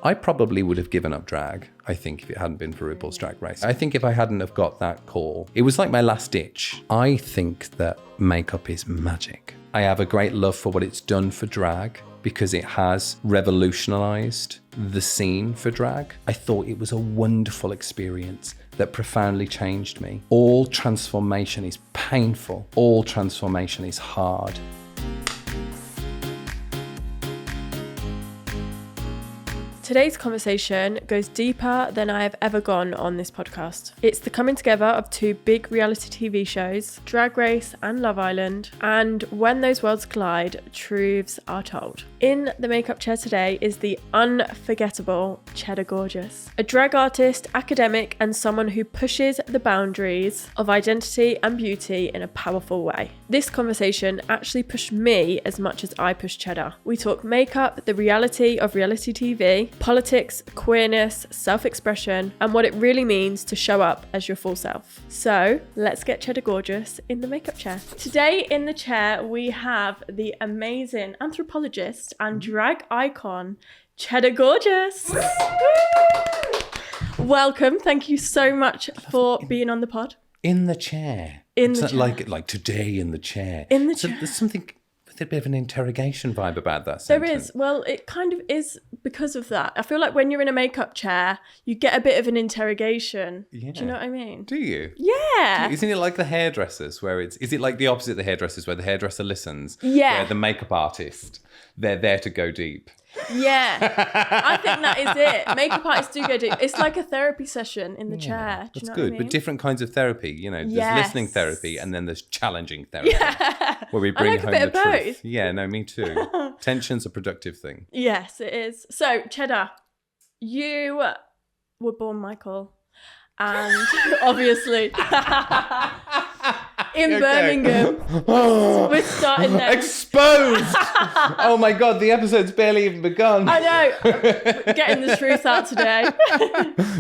I probably would have given up drag, I think, if it hadn't been for RuPaul's Drag Race. I think if I hadn't have got that call, it was like my last ditch. I think that makeup is magic. I have a great love for what it's done for drag because it has revolutionized the scene for drag. I thought it was a wonderful experience that profoundly changed me. All transformation is painful. All transformation is hard. Today's conversation goes deeper than I have ever gone on this podcast. It's the coming together of two big reality TV shows, Drag Race and Love Island, and when those worlds collide, truths are told. In the makeup chair today is the unforgettable Cheddar Gorgeous, a drag artist, academic, and someone who pushes the boundaries of identity and beauty in a powerful way. This conversation actually pushed me as much as I pushed Cheddar. We talk makeup, the reality of reality TV, politics, queerness, self-expression, and what it really means to show up as your full self. So let's get Cheddar Gorgeous in the makeup chair. Today in the chair, we have the amazing anthropologist and drag icon, Cheddar Gorgeous. Welcome. Thank you so much for being on the pod. In the chair. It's chair. Like today in the chair. In the chair. There's something with a bit of an interrogation vibe about that sentence. There is. Well, it kind of is because of that. I feel like when you're in a makeup chair, you get a bit of an interrogation. Yeah. Do you know what I mean? Do you? Yeah. Isn't it like the hairdressers where is it like the opposite of the hairdressers where the hairdresser listens? Yeah. Where the makeup artist, they're there to go deep. Yeah, I think that is it. Makeup artists do go deep. It's like a therapy session in the chair. Do you know good, what I mean? But different kinds of therapy. You know, there's listening therapy and then there's challenging therapy. Yeah. Where we bring home the truth. Both. Yeah, no, me too. Tension's a productive thing. Yes, it is. So, Cheddar, you were born Michael. And obviously in Birmingham. We're starting there. Exposed! Oh my God, the episode's barely even begun. I know. Getting the truth out today.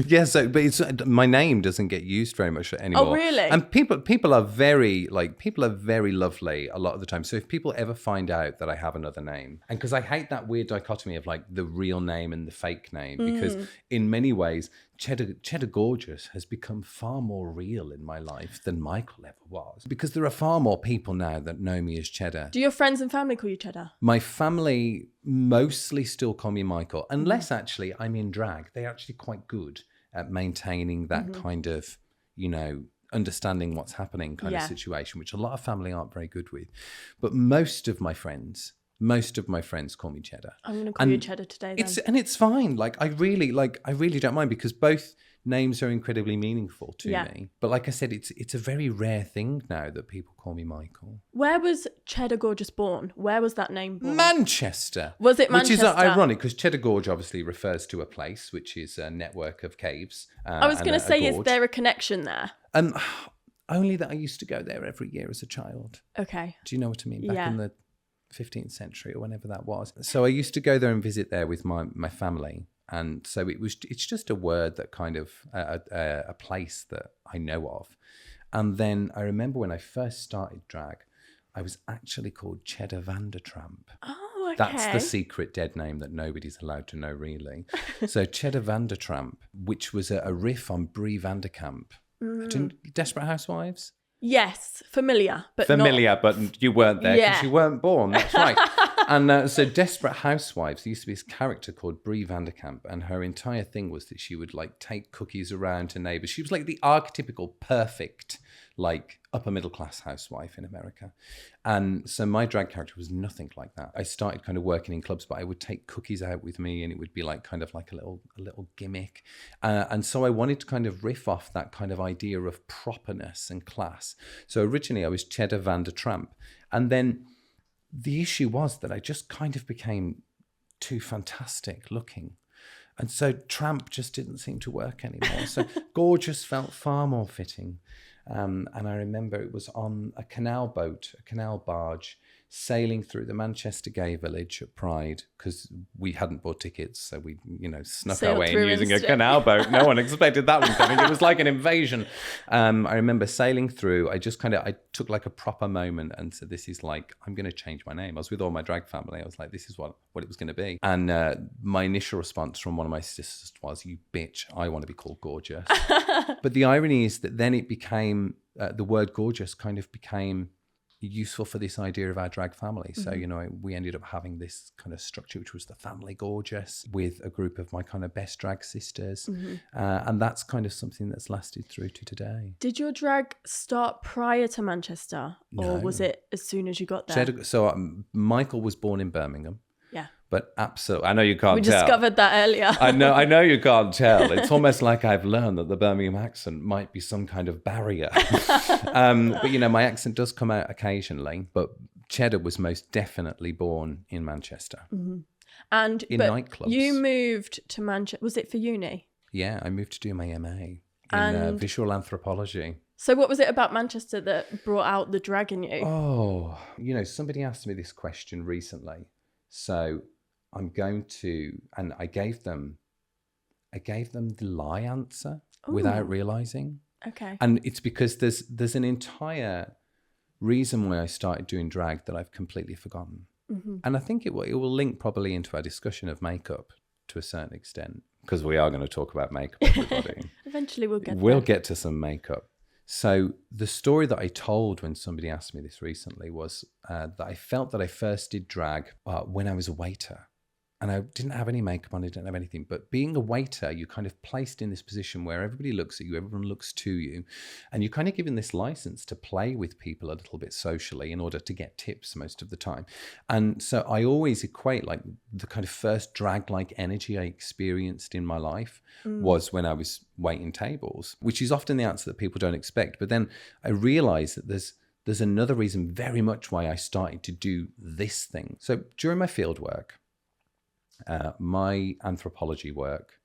Yeah, but my name doesn't get used very much anymore. Oh, really? And people are very lovely a lot of the time. So if people ever find out that I have another name, and because I hate that weird dichotomy of like the real name and the fake name, because in many ways, Cheddar Gorgeous has become far more real in my life than Michael ever was. Because there are far more people now that know me as Cheddar. Do your friends and family call you Cheddar? My family mostly still call me Michael, unless actually I'm in drag. They're actually quite good at maintaining that kind of, understanding what's happening kind of situation, which a lot of family aren't very good with. But most of my friends call me Cheddar. I'm going to call you Cheddar today then. It's fine. I really don't mind because both names are incredibly meaningful to me. But like I said, it's a very rare thing now that people call me Michael. Where was Cheddar Gorgeous born? Where was that name born? Manchester. Was it Manchester? Which is ironic because Cheddar Gorge obviously refers to a place, which is a network of caves. I was going to say, is there a connection there? Only that I used to go there every year as a child. Okay. Do you know what I mean? Back in the 15th century or whenever that was. So I used to go there and visit there with my family. And so it's just a word that kind of, a place that I know of. And then I remember when I first started drag, I was actually called Cheddar Vandertramp. Oh, okay. That's the secret dead name that nobody's allowed to know, really. So Cheddar Vandertramp, which was a riff on Brie Vanderkamp. Desperate Housewives? Yes, familiar, but you weren't there because Yeah. you weren't born. That's right. And so Desperate Housewives, there used to be this character called Brie Vanderkamp, and her entire thing was that she would take cookies around to neighbors. She was like the archetypical perfect upper middle class housewife in America. And so my drag character was nothing like that. I started kind of working in clubs, but I would take cookies out with me and it would be a little gimmick. And so I wanted to kind of riff off that kind of idea of properness and class. So originally I was Cheddar Vandertramp. And then the issue was that I just kind of became too fantastic looking. And so tramp just didn't seem to work anymore. So gorgeous felt far more fitting. And I remember it was on a canal barge sailing through the Manchester gay village at Pride, because we hadn't bought tickets, so we, snuck our way in using a canal boat. No one expected that one coming. It was like an invasion. I remember sailing through. I took like a proper moment and said, this is like, I'm going to change my name. I was with all my drag family. I was like, this is what it was going to be. And my initial response from one of my sisters was, you bitch, I want to be called Gorgeous. But the irony is that then it became, the word gorgeous kind of became useful for this idea of our drag family. So, we ended up having this kind of structure, which was the Family Gorgeous, with a group of my kind of best drag sisters. And that's kind of something that's lasted through to today. Did your drag start prior to Manchester? Or was it as soon as you got there? Michael was born in Birmingham. Yeah. But absolutely, I know you can't tell. We discovered that earlier. I know you can't tell. It's almost like I've learned that the Birmingham accent might be some kind of barrier. But, my accent does come out occasionally. But Cheddar was most definitely born in Manchester. And in nightclubs. You moved to Manchester. Was it for uni? Yeah, I moved to do my MA in visual anthropology. So what was it about Manchester that brought out the drag in you? Oh, somebody asked me this question recently. So I'm going to, and I gave them the lie answer without realizing. Okay. And it's because there's an entire reason why I started doing drag that I've completely forgotten. And I think it will link probably into our discussion of makeup to a certain extent, because we are going to talk about makeup, everybody. Eventually we'll get to some makeup. So the story that I told when somebody asked me this recently was that I felt that I first did drag when I was a waiter. And I didn't have any makeup on, I didn't have anything. But being a waiter, you're kind of placed in this position where everybody looks at you, everyone looks to you. And you're kind of given this license to play with people a little bit socially in order to get tips most of the time. And so I always equate like the kind of first drag-like energy I experienced in my life was when I was waiting tables, which is often the answer that people don't expect. But then I realized that there's another reason very much why I started to do this thing. So during my field work, my anthropology work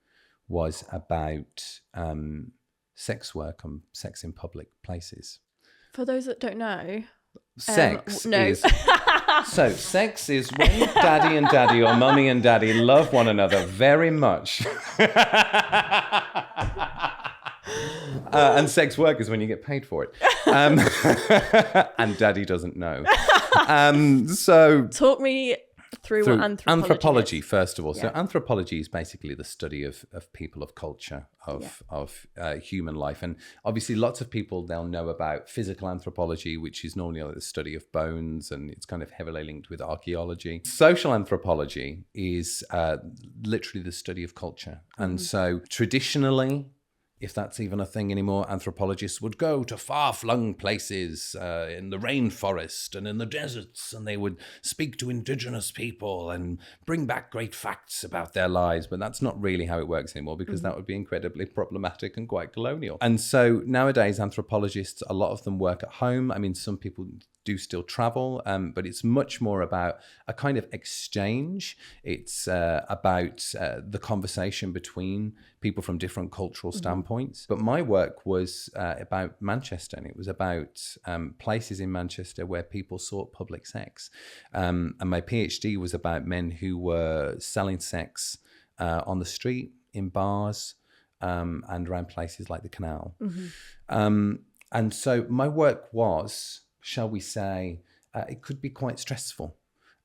was about sex work and sex in public places. For those that don't know, sex is sex is when daddy and daddy or mummy and daddy love one another very much. And sex work is when you get paid for it. And daddy doesn't know. So talk me through what anthropology is. First of all. Yeah. So anthropology is basically the study of people, of culture, of human life. And obviously lots of people, they'll know about physical anthropology, which is normally like the study of bones, and it's kind of heavily linked with archaeology. Social anthropology is literally the study of culture. And so traditionally, if that's even a thing anymore, anthropologists would go to far-flung places in the rainforest and in the deserts, and they would speak to indigenous people and bring back great facts about their lives. But that's not really how it works anymore, because that would be incredibly problematic and quite colonial. And so nowadays, anthropologists, a lot of them work at home. I mean, some people do still travel, but it's much more about a kind of exchange. It's about the conversation between people from different cultural standpoints. But my work was about Manchester, and it was about places in Manchester where people sought public sex. And my PhD was about men who were selling sex on the street, in bars, and around places like the canal. And so my work was, shall we say, it could be quite stressful.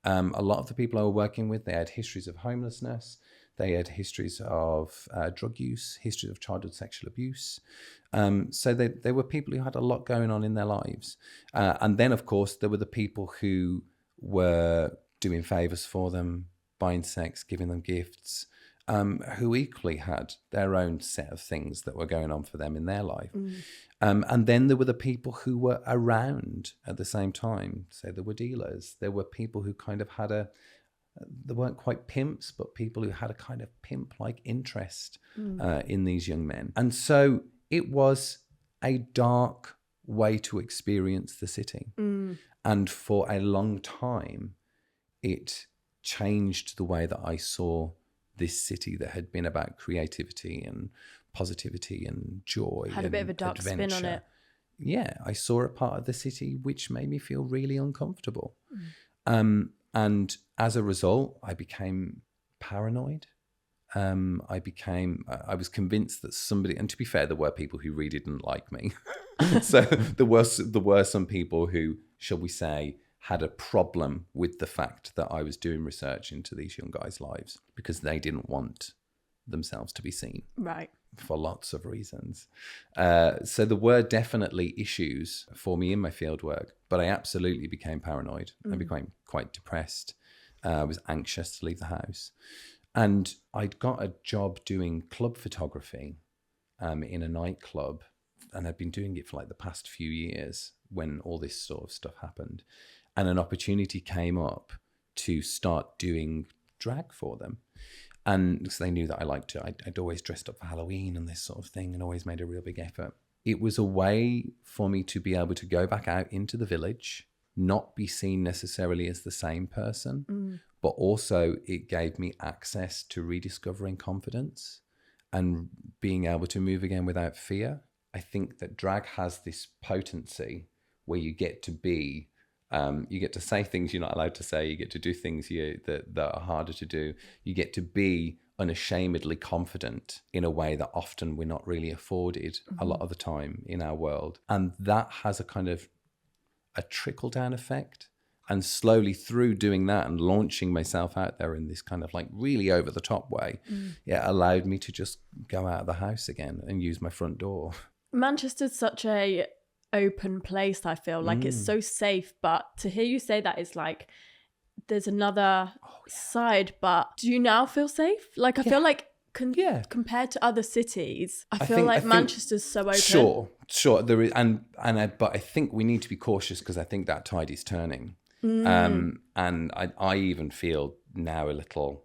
A lot of the people I were working with, they had histories of homelessness. They had histories of drug use, histories of childhood sexual abuse. So they were people who had a lot going on in their lives. And then, of course, there were the people who were doing favors for them, buying sex, giving them gifts, who equally had their own set of things that were going on for them in their life. And then there were the people who were around at the same time. So there were dealers. There were people who kind of had they weren't quite pimps, but people who had a kind of pimp-like interest in these young men. And so it was a dark way to experience the city. And for a long time, it changed the way that I saw this city that had been about creativity and positivity and joy. Had a bit of a dark spin on it. Yeah, I saw a part of the city which made me feel really uncomfortable. And as a result, I became paranoid. I was convinced that somebody, and to be fair, there were people who really didn't like me. So there were some people who, shall we say, had a problem with the fact that I was doing research into these young guys' lives because they didn't want themselves to be seen. Right. For lots of reasons. So there were definitely issues for me in my fieldwork, but I absolutely became paranoid. I became quite depressed. I was anxious to leave the house. And I'd got a job doing club photography in a nightclub, and I'd been doing it for like the past few years when all this sort of stuff happened. And an opportunity came up to start doing drag for them. And because they knew that I liked it, I'd always dressed up for Halloween and this sort of thing and always made a real big effort. It was a way for me to be able to go back out into the village, not be seen necessarily as the same person, but also it gave me access to rediscovering confidence and being able to move again without fear. I think that drag has this potency where you get to be, you get to say things you're not allowed to say, you get to do things that are harder to do, you get to be unashamedly confident in a way that often we're not really afforded a lot of the time in our world. And that has a kind of a trickle-down effect. And slowly through doing that and launching myself out there in this kind of like really over-the-top way, it allowed me to just go out of the house again and use my front door. Manchester's such a open place, I feel like it's so safe, but to hear you say that is like there's another side. But do you now feel safe? Like I feel like compared to other cities, I feel like Manchester's so open. Sure there is, but I think we need to be cautious because I think that tide is turning. And I even feel now a little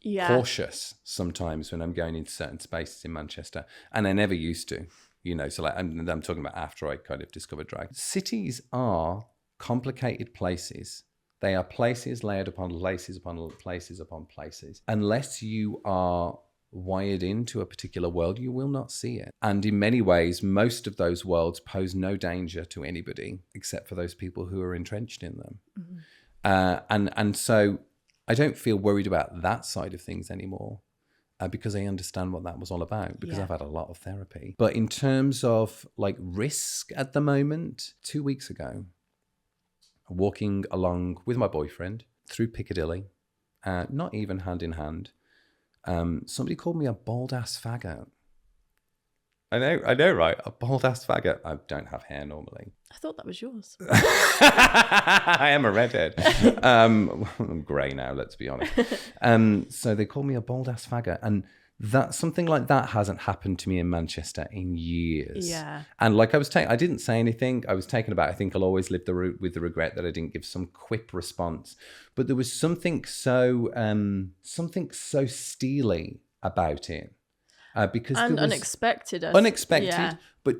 cautious sometimes when I'm going into certain spaces in Manchester, and I never used to. You know, so like I'm talking about after I kind of discovered drag. Cities are complicated places. They are places layered upon places upon places upon places. Unless you are wired into a particular world, you will not see it. And in many ways, most of those worlds pose no danger to anybody except for those people who are entrenched in them. And so I don't feel worried about that side of things anymore. Because I understand what that was all about, because I've had a lot of therapy. But in terms of like risk at the moment, 2 weeks ago, walking along with my boyfriend through Piccadilly, not even hand in hand, somebody called me a bald ass faggot. I know, right? A bald ass faggot. I don't have hair normally. I thought that was yours. I am a redhead. I'm grey now, let's be honest. So they call me a bald ass faggot. And that something like that hasn't happened to me in Manchester in years. Yeah. And like I didn't say anything. I was taken aback. I think I'll always live with the regret that I didn't give some quip response. But there was something so steely about it. Because and there was unexpected, but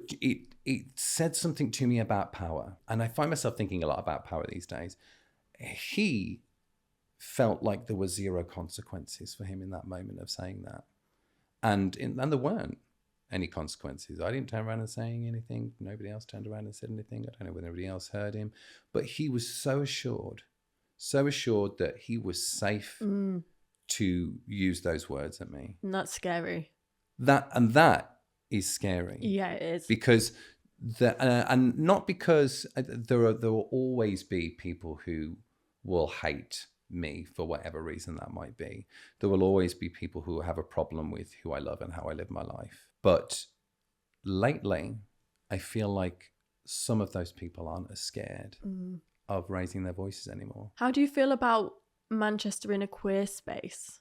it said something to me about power, and I find myself thinking a lot about power these days. He felt like there were zero consequences for him in that moment of saying that, and there weren't any consequences. I didn't turn around and say anything. Nobody else turned around and said anything. I don't know whether anybody else heard him, but he was so assured that he was safe to use those words at me. And that's scary. That is scary. Yeah, it is. Because and not because there will always be people who will hate me for whatever reason that might be. There will always be people who have a problem with who I love and how I live my life. But lately, I feel like some of those people aren't as scared of raising their voices anymore. How do you feel about Manchester in a queer space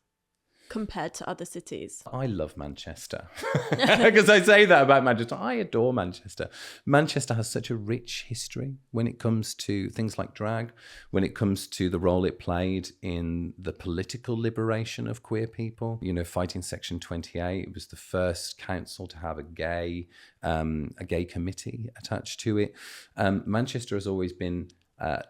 compared to other cities? I love Manchester. Because I say that about Manchester. I adore Manchester. Manchester has such a rich history when it comes to things like drag, when it comes to the role it played in the political liberation of queer people. You know, fighting Section 28, it was the first council to have a gay committee attached to it. Manchester has always been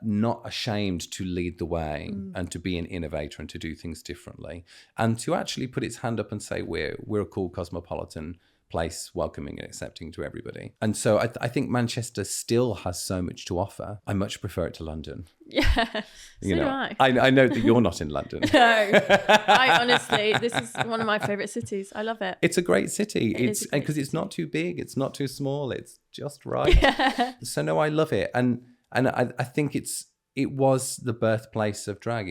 not ashamed to lead the way and to be an innovator and to do things differently and to actually put its hand up and say we're a cool cosmopolitan place, welcoming and accepting to everybody. And so I think Manchester still has so much to offer. I much prefer it to London. Yeah, so do I know that you're not in London. No, I honestly, this is one of my favourite cities. I love it. It's a great city. It's because it's not too big, it's not too small, it's just right. Yeah. So no, I love it, and I think it was the birthplace of drag,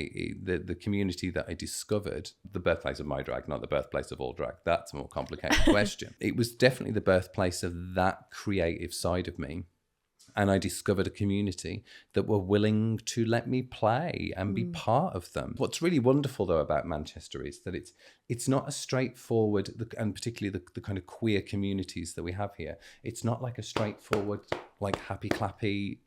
the community that I discovered, the birthplace of my drag, not the birthplace of all drag. That's a more complicated question. It was definitely the birthplace of that creative side of me. And I discovered a community that were willing to let me play and be part of them. What's really wonderful, though, about Manchester is that it's not a straightforward, and particularly the kind of queer communities that we have here, it's not like a straightforward, like happy clappy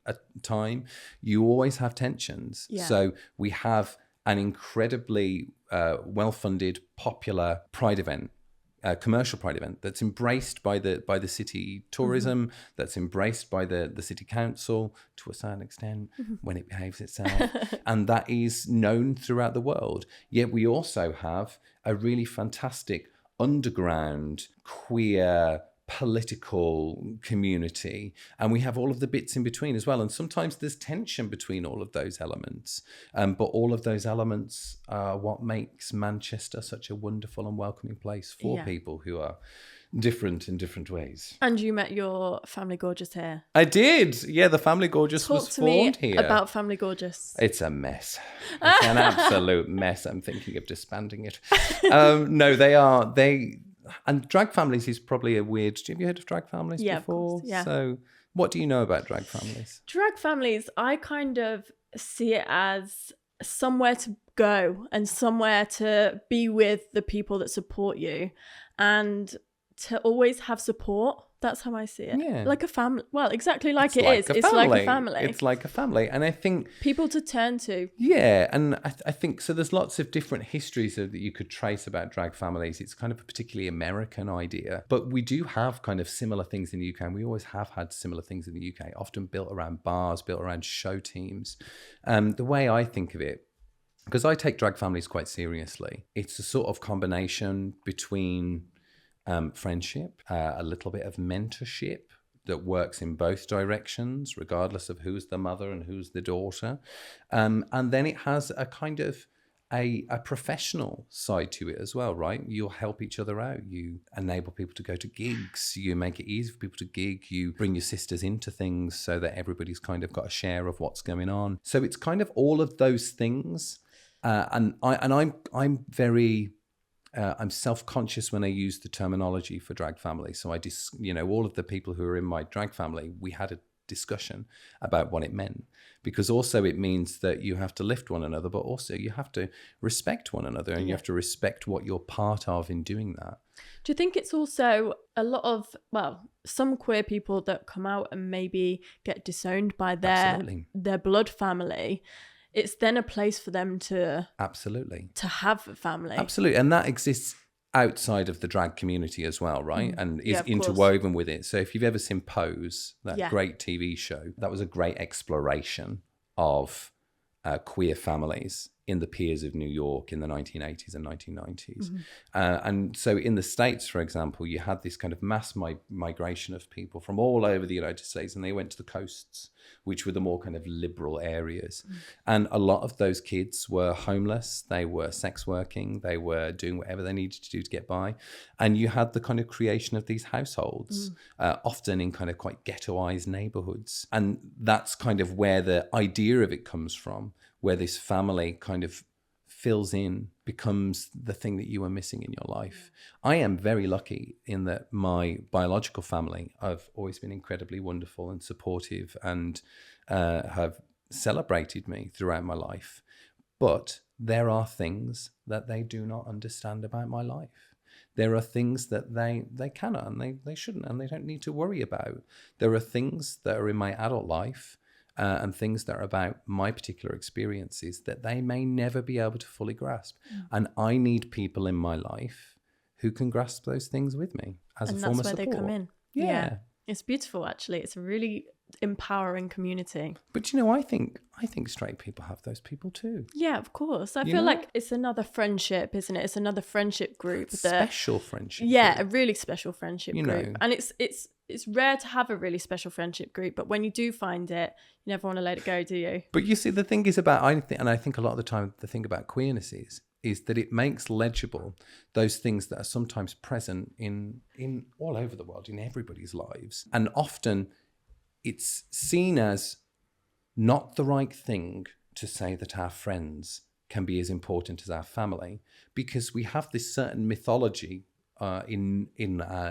time. You always have tensions. Yeah. So we have an incredibly well-funded, popular Pride event. Commercial Pride event that's embraced by the city tourism, that's embraced by the city council to a certain extent when it behaves itself, and that is known throughout the world. Yet we also have a really fantastic underground queer political community, and we have all of the bits in between as well, and sometimes there's tension between all of those elements, but all of those elements are what makes Manchester such a wonderful and welcoming place for people who are different in different ways. And you met your Family Gorgeous here. I did. Yeah, the Family Gorgeous was formed here. About Family Gorgeous. It's a mess. It's an absolute mess. I'm thinking of disbanding it. No, and drag families is probably a weird... Have you heard of drag families before? Of course, yeah. So what do you know about drag families? Drag families, I kind of see it as somewhere to go and somewhere to be with the people that support you and to always have support. That's how I see it. Yeah. Like a family. Well, exactly like it is. It's like a family. It's like a family. And I think... people to turn to. Yeah. And I think, so there's lots of different histories that you could trace about drag families. It's kind of a particularly American idea. But we do have kind of similar things in the UK. And we always have had similar things in the UK, often built around bars, built around show teams. The way I think of it, because I take drag families quite seriously, it's a sort of combination between... friendship, a little bit of mentorship that works in both directions, regardless of who's the mother and who's the daughter. And then it has a kind of a professional side to it as well, right? You'll help each other out. You enable people to go to gigs. You make it easy for people to gig. You bring your sisters into things so that everybody's kind of got a share of what's going on. So it's kind of all of those things. I'm very... I'm self-conscious when I use the terminology for drag family. So all of the people who are in my drag family, we had a discussion about what it meant, because also it means that you have to lift one another, but also you have to respect one another, and you have to respect what you're part of in doing that. Do you think it's also a lot of, some queer people that come out and maybe get disowned by their blood family? It's then a place for them to have a family. Absolutely. And that exists outside of the drag community as well, right? And is interwoven with it. So if you've ever seen Pose, that great TV show, that was a great exploration of queer families in the piers of New York in the 1980s and 1990s. And so in the States, for example, you had this kind of mass migration of people from all over the United States, and they went to the coasts, which were the more kind of liberal areas. And a lot of those kids were homeless, they were sex working, they were doing whatever they needed to do to get by. And you had the kind of creation of these households, often in kind of quite ghettoized neighborhoods. And that's kind of where the idea of it comes from, where this family kind of fills in, becomes the thing that you are missing in your life. I am very lucky in that my biological family have always been incredibly wonderful and supportive and have celebrated me throughout my life. But there are things that they do not understand about my life. There are things that they cannot and they shouldn't and they don't need to worry about. There are things that are in my adult life and things that are about my particular experiences that they may never be able to fully grasp. And I need people in my life who can grasp those things with me as a form of support. And that's where they come in. Yeah. It's beautiful, actually. It's a really empowering community. But, you know, I think straight people have those people too. Yeah, of course. I feel like it's another friendship, isn't it? It's another friendship group. Special friendship Yeah, group. a really special friendship group. know. And it's rare to have a really special friendship group, but when you do find it, you never want to let it go, do you? But you see, the thing is about, I think a lot of the time, the thing about queerness is that it makes legible those things that are sometimes present in all over the world, in everybody's lives. And often it's seen as not the right thing to say that our friends can be as important as our family, because we have this certain mythology in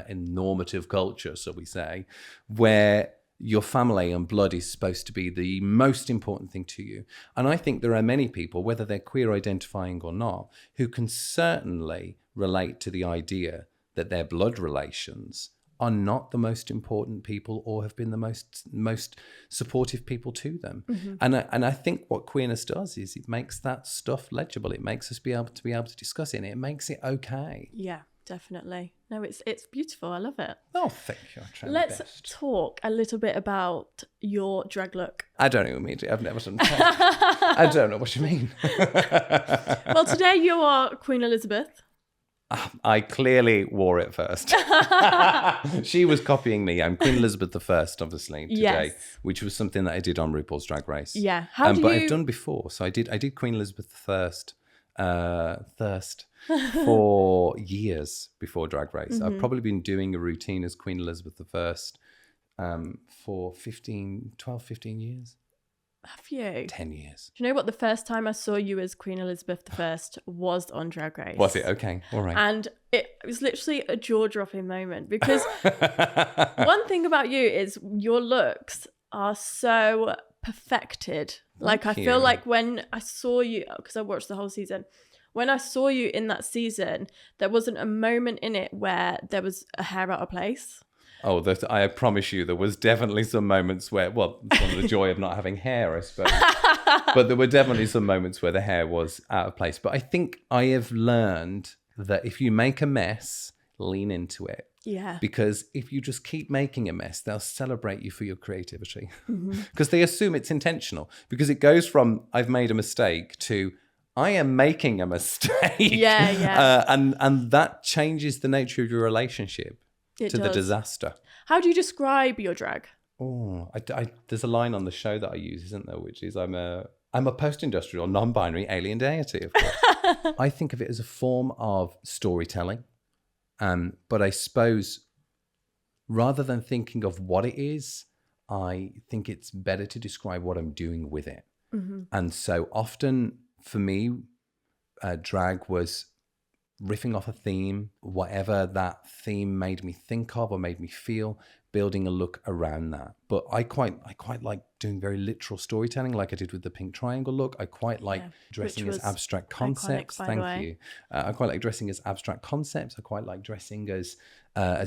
normative culture, so we say, where your family and blood is supposed to be the most important thing to you. And I think there are many people, whether they're queer identifying or not, who can certainly relate to the idea that their blood relations are not the most important people or have been the most supportive people to them. Mm-hmm. And I think what queerness does is it makes that stuff legible. It makes us be able to discuss it, and it makes it okay. Yeah. Definitely. No, it's beautiful. I love it. Oh, thank you. Let's talk a little bit about your drag look. I don't know what you mean. I've never done that. I don't know what you mean. Well, today you are Queen Elizabeth. I clearly wore it first. She was copying me. I'm Queen Elizabeth I, obviously, today, which was something that I did on RuPaul's Drag Race. Yeah. But I've done before. So I did Queen Elizabeth I thirst for years before Drag Race. Mm-hmm. I've probably been doing a routine as Queen Elizabeth I for 12, 15 years. Have you? 10 years. Do you know what? The first time I saw you as Queen Elizabeth I was on Drag Race. Was it? Okay. All right. And it was literally a jaw-dropping moment, because one thing about you is your looks are so perfected. Like, I feel like when I saw you, because I watched the whole season, when I saw you in that season, there wasn't a moment in it where there was a hair out of place. Oh, I promise you, there was definitely some moments where, well, it's one of the joy of not having hair, I suppose. But there were definitely some moments where the hair was out of place. But I think I have learned that if you make a mess, lean into it. Yeah. Because if you just keep making a mess, they'll celebrate you for your creativity. Because they assume it's intentional. Because it goes from, I've made a mistake, to, I am making a mistake. Yeah. And that changes the nature of your relationship to the disaster. How do you describe your drag? Oh, there's a line on the show that I use, isn't there? Which is, I'm a post-industrial, non-binary alien deity, of course. I think of it as a form of storytelling. But I suppose rather than thinking of what it is, I think it's better to describe what I'm doing with it. Mm-hmm. And so often for me, drag was riffing off a theme, whatever that theme made me think of or made me feel, building a look around that. But I quite like doing very literal storytelling, like I did with the pink triangle look. I quite like dressing as abstract concepts. Thank you. I quite like dressing as abstract concepts. I quite like dressing as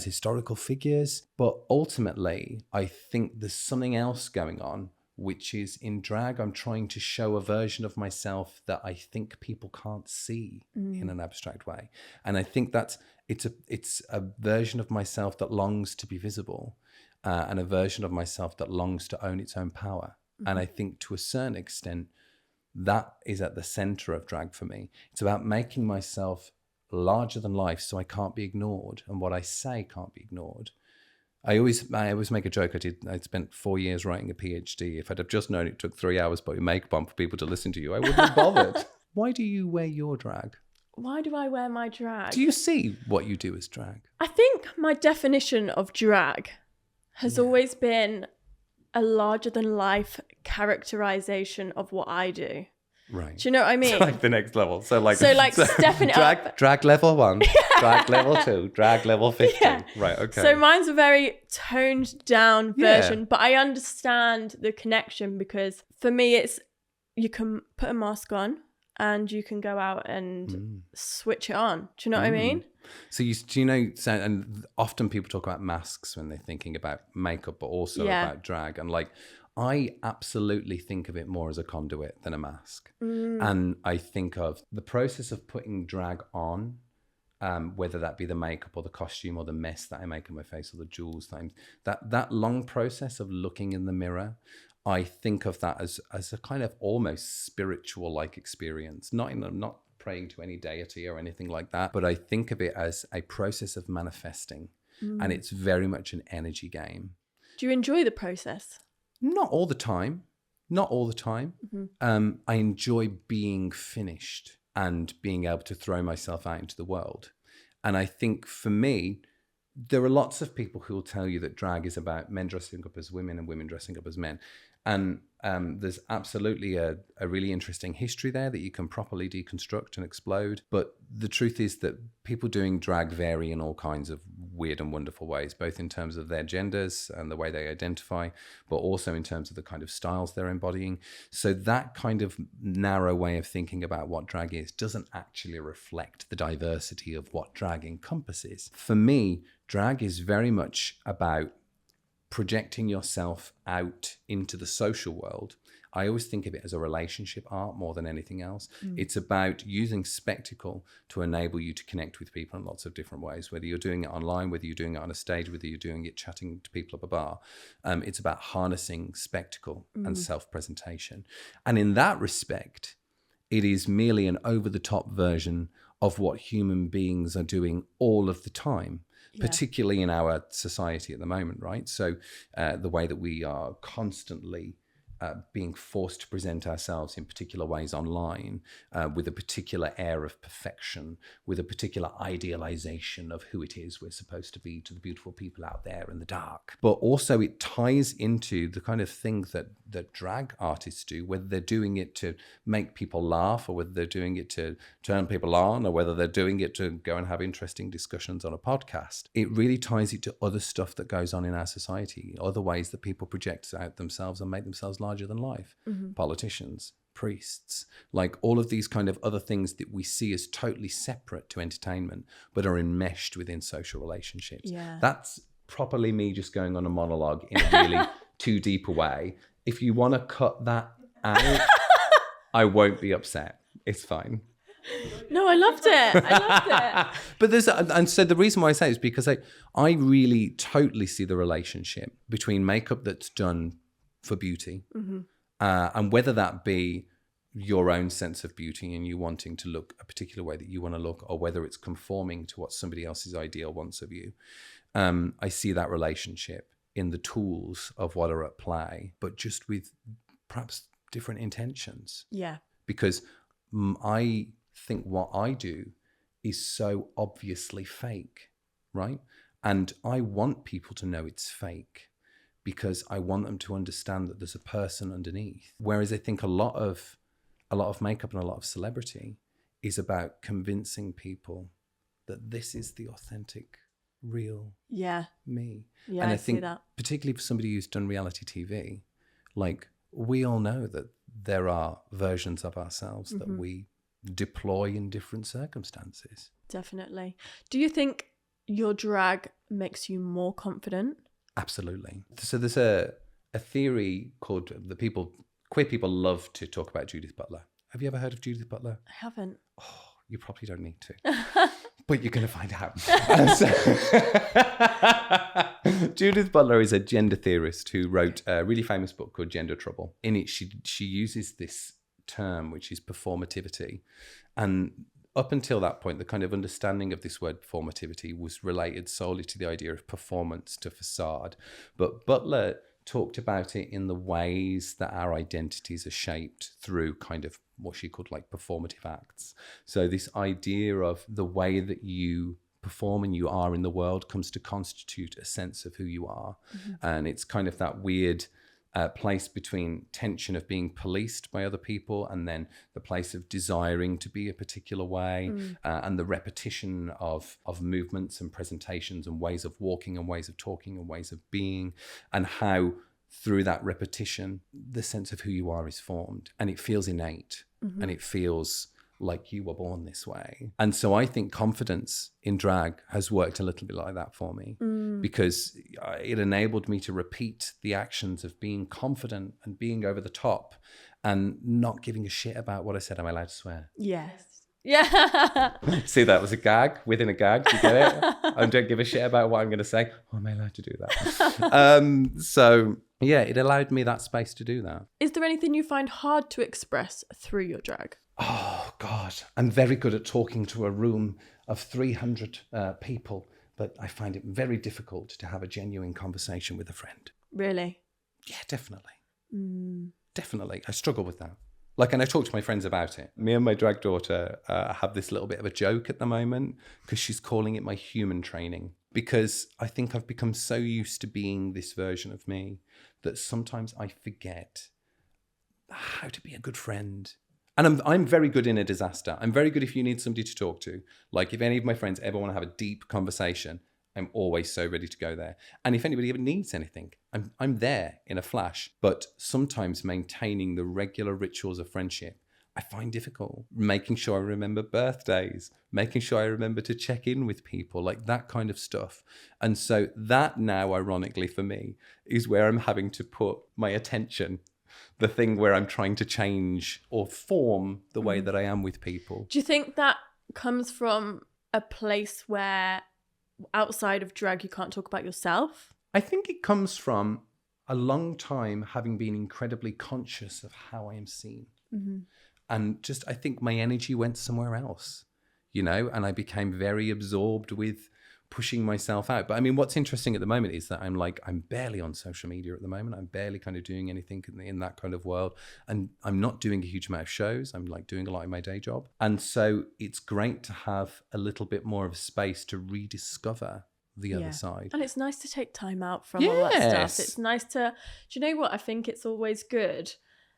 historical figures. But ultimately, I think there's something else going on, which is in drag, I'm trying to show a version of myself that I think people can't see in an abstract way. And I think it's a version of myself that longs to be visible, and a version of myself that longs to own its own power. Mm-hmm. And I think to a certain extent, that is at the center of drag for me. It's about making myself larger than life so I can't be ignored, and what I say can't be ignored. I always make a joke. I spent 4 years writing a PhD. If I'd have just known it took 3 hours putting makeup on for people to listen to you, I wouldn't have bothered. Why do you wear your drag? Why do I wear my drag? Do you see what you do as drag? I think my definition of drag has always been a larger than life characterization of what I do. Right. Do you know what I mean? It's like the next level. So stepping it up. Drag level 1, drag level 2, drag level 50. Yeah. Right, okay. So mine's a very toned down version, but I understand the connection, because for me it's, you can put a mask on and you can go out and switch it on. Do you know what I mean? So and often people talk about masks when they're thinking about makeup, but also about drag. And like, I absolutely think of it more as a conduit than a mask. And I think of the process of putting drag on whether that be the makeup or the costume or the mess that I make on my face or the jewels. That long process of looking in the mirror, I think of that as a kind of almost spiritual like experience. Not praying to any deity or anything like that, but I think of it as a process of manifesting, and it's very much an energy game. Do you enjoy the process? Not all the time. I enjoy being finished and being able to throw myself out into the world. And I think for me, there are lots of people who will tell you that drag is about men dressing up as women and women dressing up as men. And there's absolutely a really interesting history there that you can properly deconstruct and explode. But the truth is that people doing drag vary in all kinds of weird and wonderful ways, both in terms of their genders and the way they identify, but also in terms of the kind of styles they're embodying. So that kind of narrow way of thinking about what drag is doesn't actually reflect the diversity of what drag encompasses. For me, drag is very much about projecting yourself out into the social world. I always think of it as a relationship art more than anything else. It's about using spectacle to enable you to connect with people in lots of different ways, whether you're doing it online, whether you're doing it on a stage, whether you're doing it chatting to people at a bar. It's about harnessing spectacle and self-presentation. And in that respect, it is merely an over-the-top version of what human beings are doing all of the time. Yeah. Particularly in our society at the moment, right? So the way that we are constantly being forced to present ourselves in particular ways online, with a particular air of perfection, with a particular idealization of who it is we're supposed to be to the beautiful people out there in the dark. But also it ties into the kind of thing that drag artists do, whether they're doing it to make people laugh or whether they're doing it to turn people on or whether they're doing it to go and have interesting discussions on a podcast. It really ties it to other stuff that goes on in our society, other ways that people project out themselves and make themselves larger than life. Politicians, priests, like all of these kind of other things that we see as totally separate to entertainment, but are enmeshed within social relationships. Yeah. That's properly me just going on a monologue in a really too deep a way. If you want to cut that out, I won't be upset. It's fine. No, I loved it. But and so the reason why I say it is because I really totally see the relationship between makeup that's done for beauty, and whether that be your own sense of beauty and you wanting to look a particular way that you want to look, or whether it's conforming to what somebody else's ideal wants of you. I see that relationship in the tools of what are at play, but just with perhaps different intentions. Yeah. Because I think what I do is so obviously fake, right? And I want people to know it's fake, because I want them to understand that there's a person underneath. Whereas I think a lot of makeup and a lot of celebrity is about convincing people that this is the authentic, real me. Yeah, and I think see that. Particularly for somebody who's done reality TV, like we all know that there are versions of ourselves that we deploy in different circumstances. Definitely. Do you think your drag makes you more confident? Absolutely. So there's a theory called queer people love to talk about Judith Butler. Have you ever heard of Judith Butler? I haven't. Oh, you probably don't need to, but you're going to find out. Judith Butler is a gender theorist who wrote a really famous book called Gender Trouble. In it, she uses this term, which is performativity, and up until that point, the kind of understanding of this word performativity was related solely to the idea of performance, to facade. But Butler talked about it in the ways that our identities are shaped through kind of what she called like performative acts. So this idea of the way that you perform and you are in the world comes to constitute a sense of who you are. And it's kind of that weird place between tension of being policed by other people and then the place of desiring to be a particular way, and the repetition of movements and presentations and ways of walking and ways of talking and ways of being, and how through that repetition the sense of who you are is formed, and it feels innate and it feels like you were born this way. And so I think confidence in drag has worked a little bit like that for me, because it enabled me to repeat the actions of being confident and being over the top and not giving a shit about what I said. Am I allowed to swear? Yes. Yeah. See, that was a gag within a gag. You get it? I don't give a shit about what I'm going to say. Oh, am I allowed to do that? So, yeah, it allowed me that space to do that. Is there anything you find hard to express through your drag? Oh, God. I'm very good at talking to a room of 300 people, but I find it very difficult to have a genuine conversation with a friend. Really? Yeah, definitely. Definitely. I struggle with that. Like, and I talk to my friends about it. Me and my drag daughter have this little bit of a joke at the moment because she's calling it my human training. Because I think I've become so used to being this version of me that sometimes I forget how to be a good friend. And I'm very good in a disaster. I'm very good if you need somebody to talk to. Like, if any of my friends ever want to have a deep conversation, I'm always so ready to go there. And if anybody ever needs anything, I'm there in a flash. But sometimes maintaining the regular rituals of friendship, I find difficult. Making sure I remember birthdays, making sure I remember to check in with people, like that kind of stuff. And so that now, ironically for me, is where I'm having to put my attention, the thing where I'm trying to change or form the way that I am with people. Do you think that comes from a place where outside of drag you can't talk about yourself? I think it comes from a long time having been incredibly conscious of how I am seen. And just, I think my energy went somewhere else, you know, and I became very absorbed with pushing myself out. But I mean, what's interesting at the moment is that I'm barely on social media at the moment. I'm barely kind of doing anything in that kind of world. And I'm not doing a huge amount of shows. I'm like doing a lot in my day job. And so it's great to have a little bit more of space to rediscover the other side. And it's nice to take time out from all that stuff. It's nice to, do you know what? I think it's always good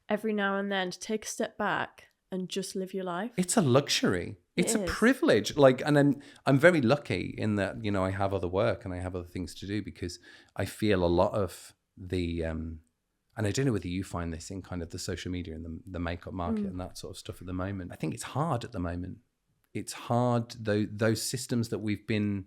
every now and then to take a step back and just live your life. It's a luxury. It's a privilege. Like, and I'm very lucky in that, you know, I have other work and I have other things to do because I feel a lot of the, and I don't know whether you find this in kind of the social media and the makeup market and that sort of stuff at the moment. I think it's hard at the moment. It's hard, those systems that we've been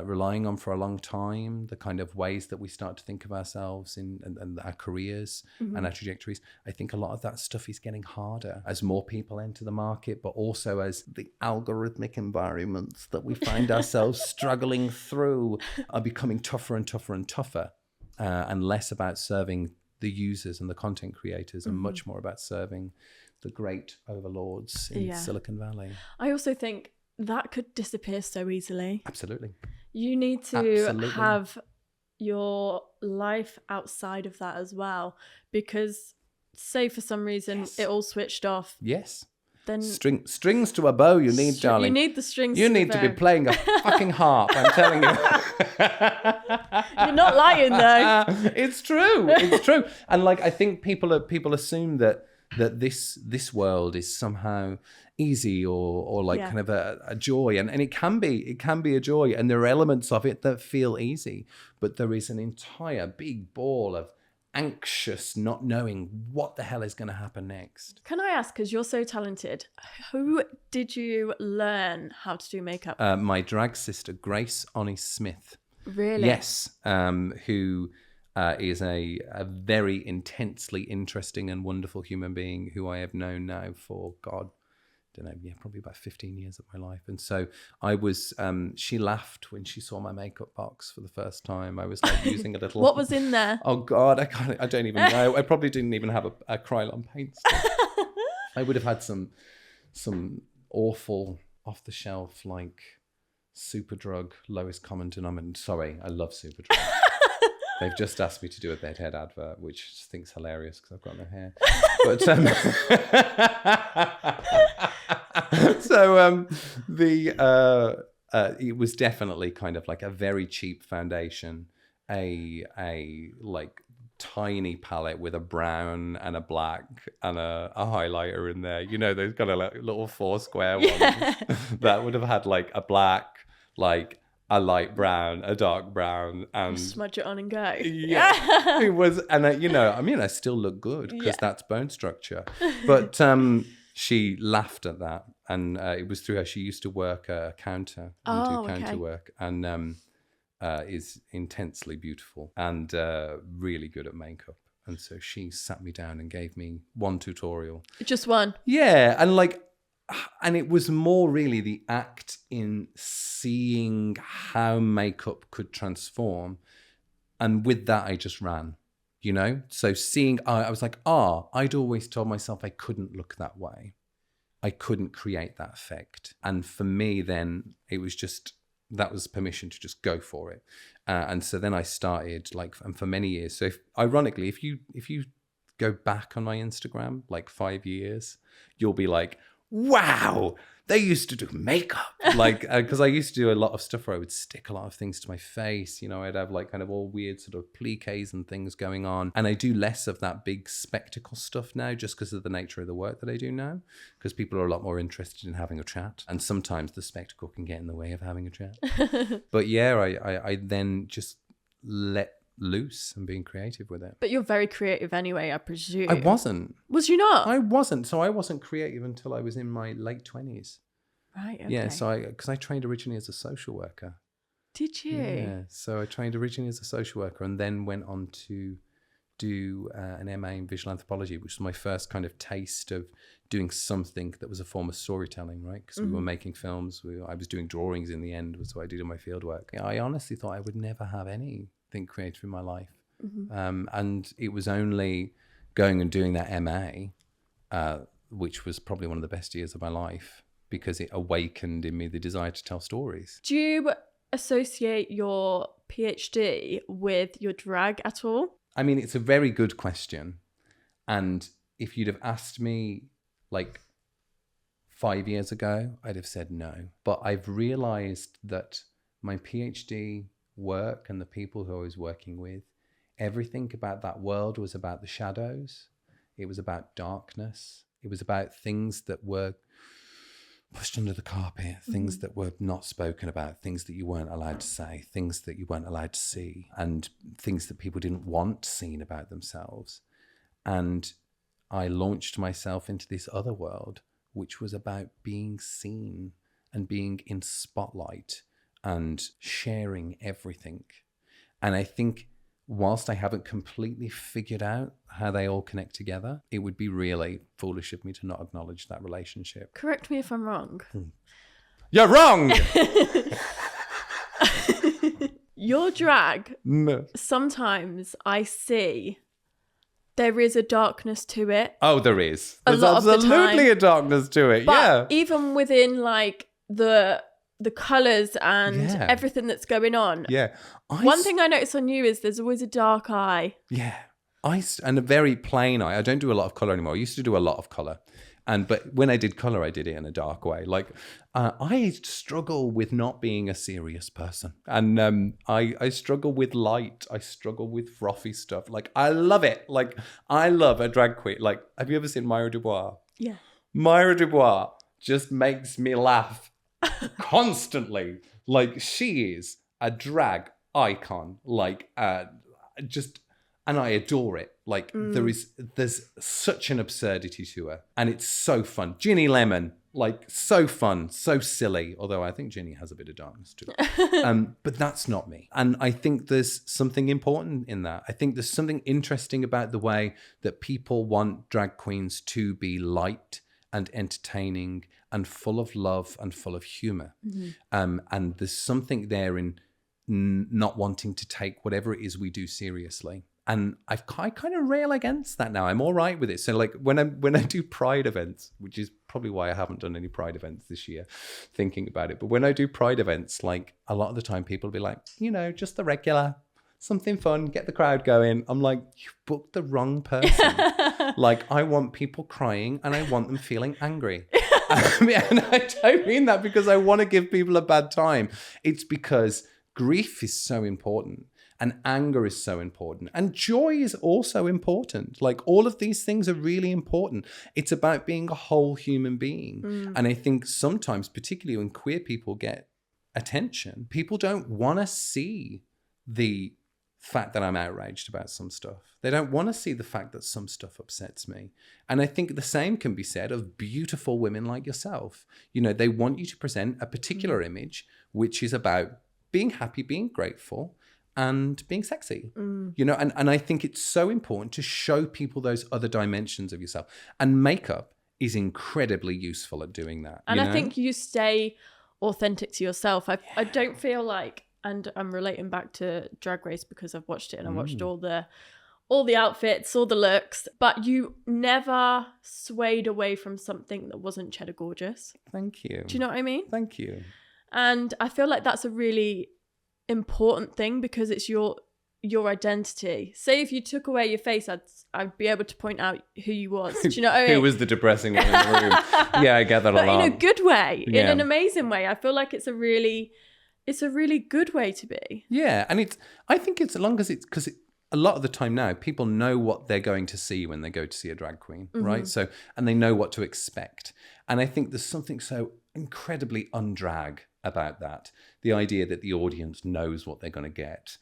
relying on for a long time, the kind of ways that we start to think of ourselves and our careers and our trajectories. I think a lot of that stuff is getting harder as more people enter the market, but also as the algorithmic environments that we find ourselves struggling through are becoming tougher and tougher and tougher, and less about serving the users and the content creators and much more about serving the great overlords in Silicon Valley. I also think that could disappear so easily. Absolutely. You need to have your life outside of that as well, because say for some reason it all switced off. Yes. Then strings to a bow you need, darling. You need the strings. You need to be playing a fucking harp, I'm telling you. You're not lying though. It's true. It's true. And like, I think people assume that this world is somehow easy or like kind of a joy, and it can be a joy, and there are elements of it that feel easy, but there is an entire big ball of anxious not knowing what the hell is going to happen next. Can I ask, because you're so talented, who did you learn how to do makeup? My drag sister Grace Oni Smith. Really? Yes. Who is a very intensely interesting and wonderful human being who I have known now for, God, I don't know, probably about 15 years of my life. And so I was, she laughed when she saw my makeup box for the first time. I was like using a little... What was in there? Oh God, I don't even know. I probably didn't even have a Krylon paint stick. I would have had some awful off the shelf, like Superdrug, lowest common denominator. Sorry, I love Superdrug. They've just asked me to do a bedhead advert, which I think's hilarious because I've got no hair. But so it was definitely kind of like a very cheap foundation, a like tiny palette with a brown and a black and a highlighter in there. You know, those kind of like little 4 square ones that would have had like a black, like a light brown, a dark brown, and smudge it on and go. Yeah, it was, and I still look good because that's bone structure. But she laughed at that, and it was through her. She used to work a counter and do counter work, and is intensely beautiful and really good at makeup. And so she sat me down and gave me one tutorial. Just one? Yeah, and like And it was more really the act in seeing how makeup could transform. And with that, I just ran, So seeing, I was like, I'd always told myself I couldn't look that way. I couldn't create that effect. And for me, then it was just, that was permission to just go for it. And so then I started and for many years. So ironically, if you go back on my Instagram, 5 years, you'll be like, wow, they used to do makeup. Because I used to do a lot of stuff where I would stick a lot of things to my face. I'd have kind of all weird sort of pliques and things going on. And I do less of that big spectacle stuff now just because of the nature of the work that I do now. Because people are a lot more interested in having a chat. And sometimes the spectacle can get in the way of having a chat. But yeah, I then just let loose and being creative with it. But you're very creative anyway, I presume. I wasn't. Was you not? I wasn't. So I wasn't creative until I was in my late 20s. Right, okay. Yeah, so because I trained originally as a social worker. Did you? Yeah, so I trained originally as a social worker and then went on to do an MA in visual anthropology, which was my first kind of taste of doing something that was a form of storytelling, right? Because we were making films. I was doing drawings in the end, was what I did in my field work. I honestly thought I would never have anything creative in my life. And it was only going and doing that MA, which was probably one of the best years of my life because it awakened in me the desire to tell stories. Do you associate your PhD with your drag at all? I mean, it's a very good question. And if you'd have asked me 5 years ago, I'd have said no. But I've realized that my PhD work and the people who I was working with, everything about that world was about the shadows. It was about darkness. It was about things that were pushed under the carpet, things that were not spoken about, things that you weren't allowed to say, things that you weren't allowed to see, and things that people didn't want seen about themselves. And I launched myself into this other world, which was about being seen and being in spotlight and sharing everything. And I think whilst I haven't completely figured out how they all connect together, it would be really foolish of me to not acknowledge that relationship. Correct me if I'm wrong. You're wrong! Your drag, No. sometimes I see there is a darkness to it. Oh, there is. A There's lot of the absolutely time. a darkness to it, But yeah. even within the colours and Yeah. everything that's going on. Yeah. One thing I notice on you is there's always a dark eye. Yeah. And a very plain eye. I don't do a lot of colour anymore. I used to do a lot of colour. But when I did colour, I did it in a dark way. I struggle with not being a serious person. And I struggle with light. I struggle with frothy stuff. I love it. I love a drag queen. Have you ever seen Myra Dubois? Yeah. Myra Dubois just makes me laugh constantly. She is a drag icon. And I adore it. There's such an absurdity to her. And it's so fun. Ginny Lemon, so fun, so silly. Although I think Ginny has a bit of darkness to it. But that's not me. And I think there's something important in that. I think there's something interesting about the way that people want drag queens to be light and entertaining and full of love and full of humor. And there's something there in not wanting to take whatever it is we do seriously. And I kind of rail against that now. I'm all right with it. So when I do Pride events, which is probably why I haven't done any Pride events this year, thinking about it. But when I do Pride events, a lot of the time people will be like, just the regular, something fun, get the crowd going. I'm like, you booked the wrong person. I want people crying and I want them feeling angry. And I don't mean that because I want to give people a bad time. It's because grief is so important. And anger is so important. And joy is also important. All of these things are really important. It's about being a whole human being. And I think sometimes, particularly when queer people get attention, people don't want to see the fact that I'm outraged about some stuff. They don't want to see the fact that some stuff upsets me. And I think the same can be said of beautiful women like yourself. They want you to present a particular image, which is about being happy, being grateful, and being sexy, and I think it's so important to show people those other dimensions of yourself. And makeup is incredibly useful at doing that. And I think you stay authentic to yourself. I don't feel like, and I'm relating back to Drag Race because I've watched it and I watched all the outfits, all the looks, but you never swayed away from something that wasn't Cheddar Gorgeous. Thank you. Do you know what I mean? Thank you. And I feel like that's a really important thing because it's your identity. Say if you took away your face, I'd be able to point out who you was. Do you know what I mean? Who was the depressing one in the room? Yeah, I get that a lot. But in a good way, in Yeah. an amazing way. I feel like it's a really good way to be. Yeah, and I think it's as long as it's, because a lot of the time now, people know what they're going to see when they go to see a drag queen, right? So, and they know what to expect. And I think there's something so incredibly undrag about that. The idea that the audience knows what they're going to get.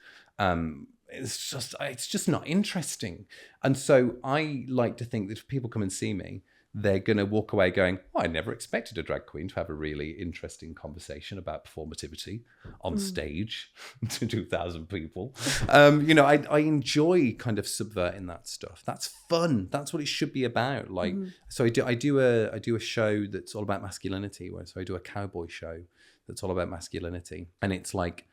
It's just not interesting. And so I like to think that if people come and see me, they're going to walk away going, oh, I never expected a drag queen to have a really interesting conversation about performativity on stage to 2,000 people. I enjoy kind of subverting that stuff. That's fun. That's what it should be about. Like, so I do a show that's all about masculinity. So I do a cowboy show that's all about masculinity. And it's like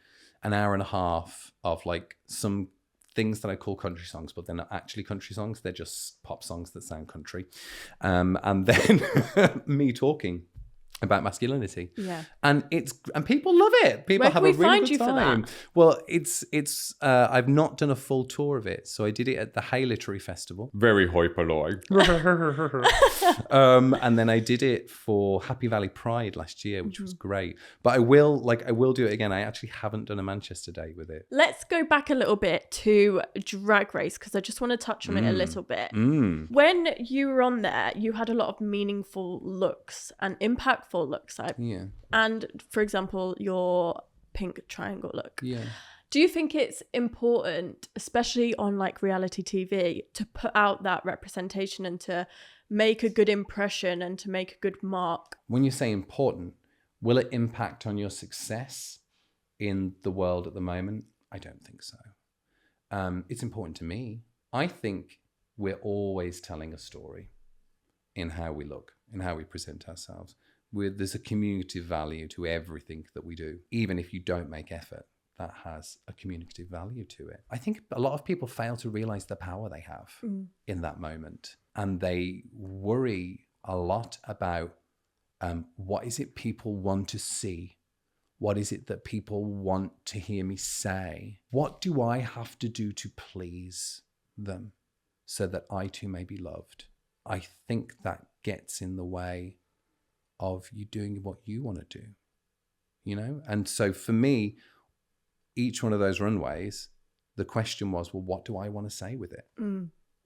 an hour and a half of like some things that I call country songs, but they're not actually country songs. They're just pop songs that sound country. And then me talking about masculinity. Yeah. And people love it. People Where have can a we really find good you for time. that? Well, it's I've not done a full tour of it. So I did it at the Hay Literary Festival. Very hyperlike. And then I did it for Happy Valley Pride last year, which was great. But I will do it again. I actually haven't done a Manchester date with it. Let's go back a little bit to Drag Race because I just want to touch on it a little bit. When you were on there, you had a lot of meaningful looks and impactful looks. Yeah. And for example, your pink triangle look. Yeah. Do you think it's important, especially on like reality TV, to put out that representation and to make a good impression and to make a good mark? When you say important, will it impact on your success in the world at the moment? I don't think so. It's important to me. I think we're always telling a story in how we look, in how we present ourselves. There's a communicative value to everything that we do. Even if you don't make effort, that has a communicative value to it. I think a lot of people fail to realize the power they have in that moment. And they worry a lot about what is it people want to see? What is it that people want to hear me say? What do I have to do to please them so that I too may be loved? I think that gets in the way of you doing what you want to do, And so for me, each one of those runways, the question was, well, what do I want to say with it?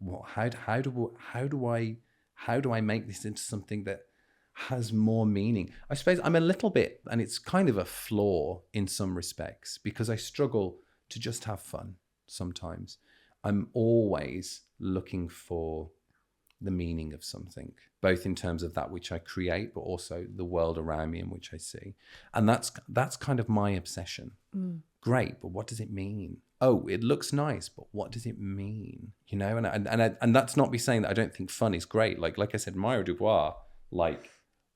Well, how do I make this into something that has more meaning? I suppose I'm a little bit, and it's kind of a flaw in some respects, because I struggle to just have fun sometimes. I'm always looking for the meaning of something, both in terms of that which I create, but also the world around me in which I see. And that's kind of my obsession. Great, but what does it mean? Oh, it looks nice, but what does it mean? And that's not me saying that I don't think fun is great. Like I said, Myra Dubois,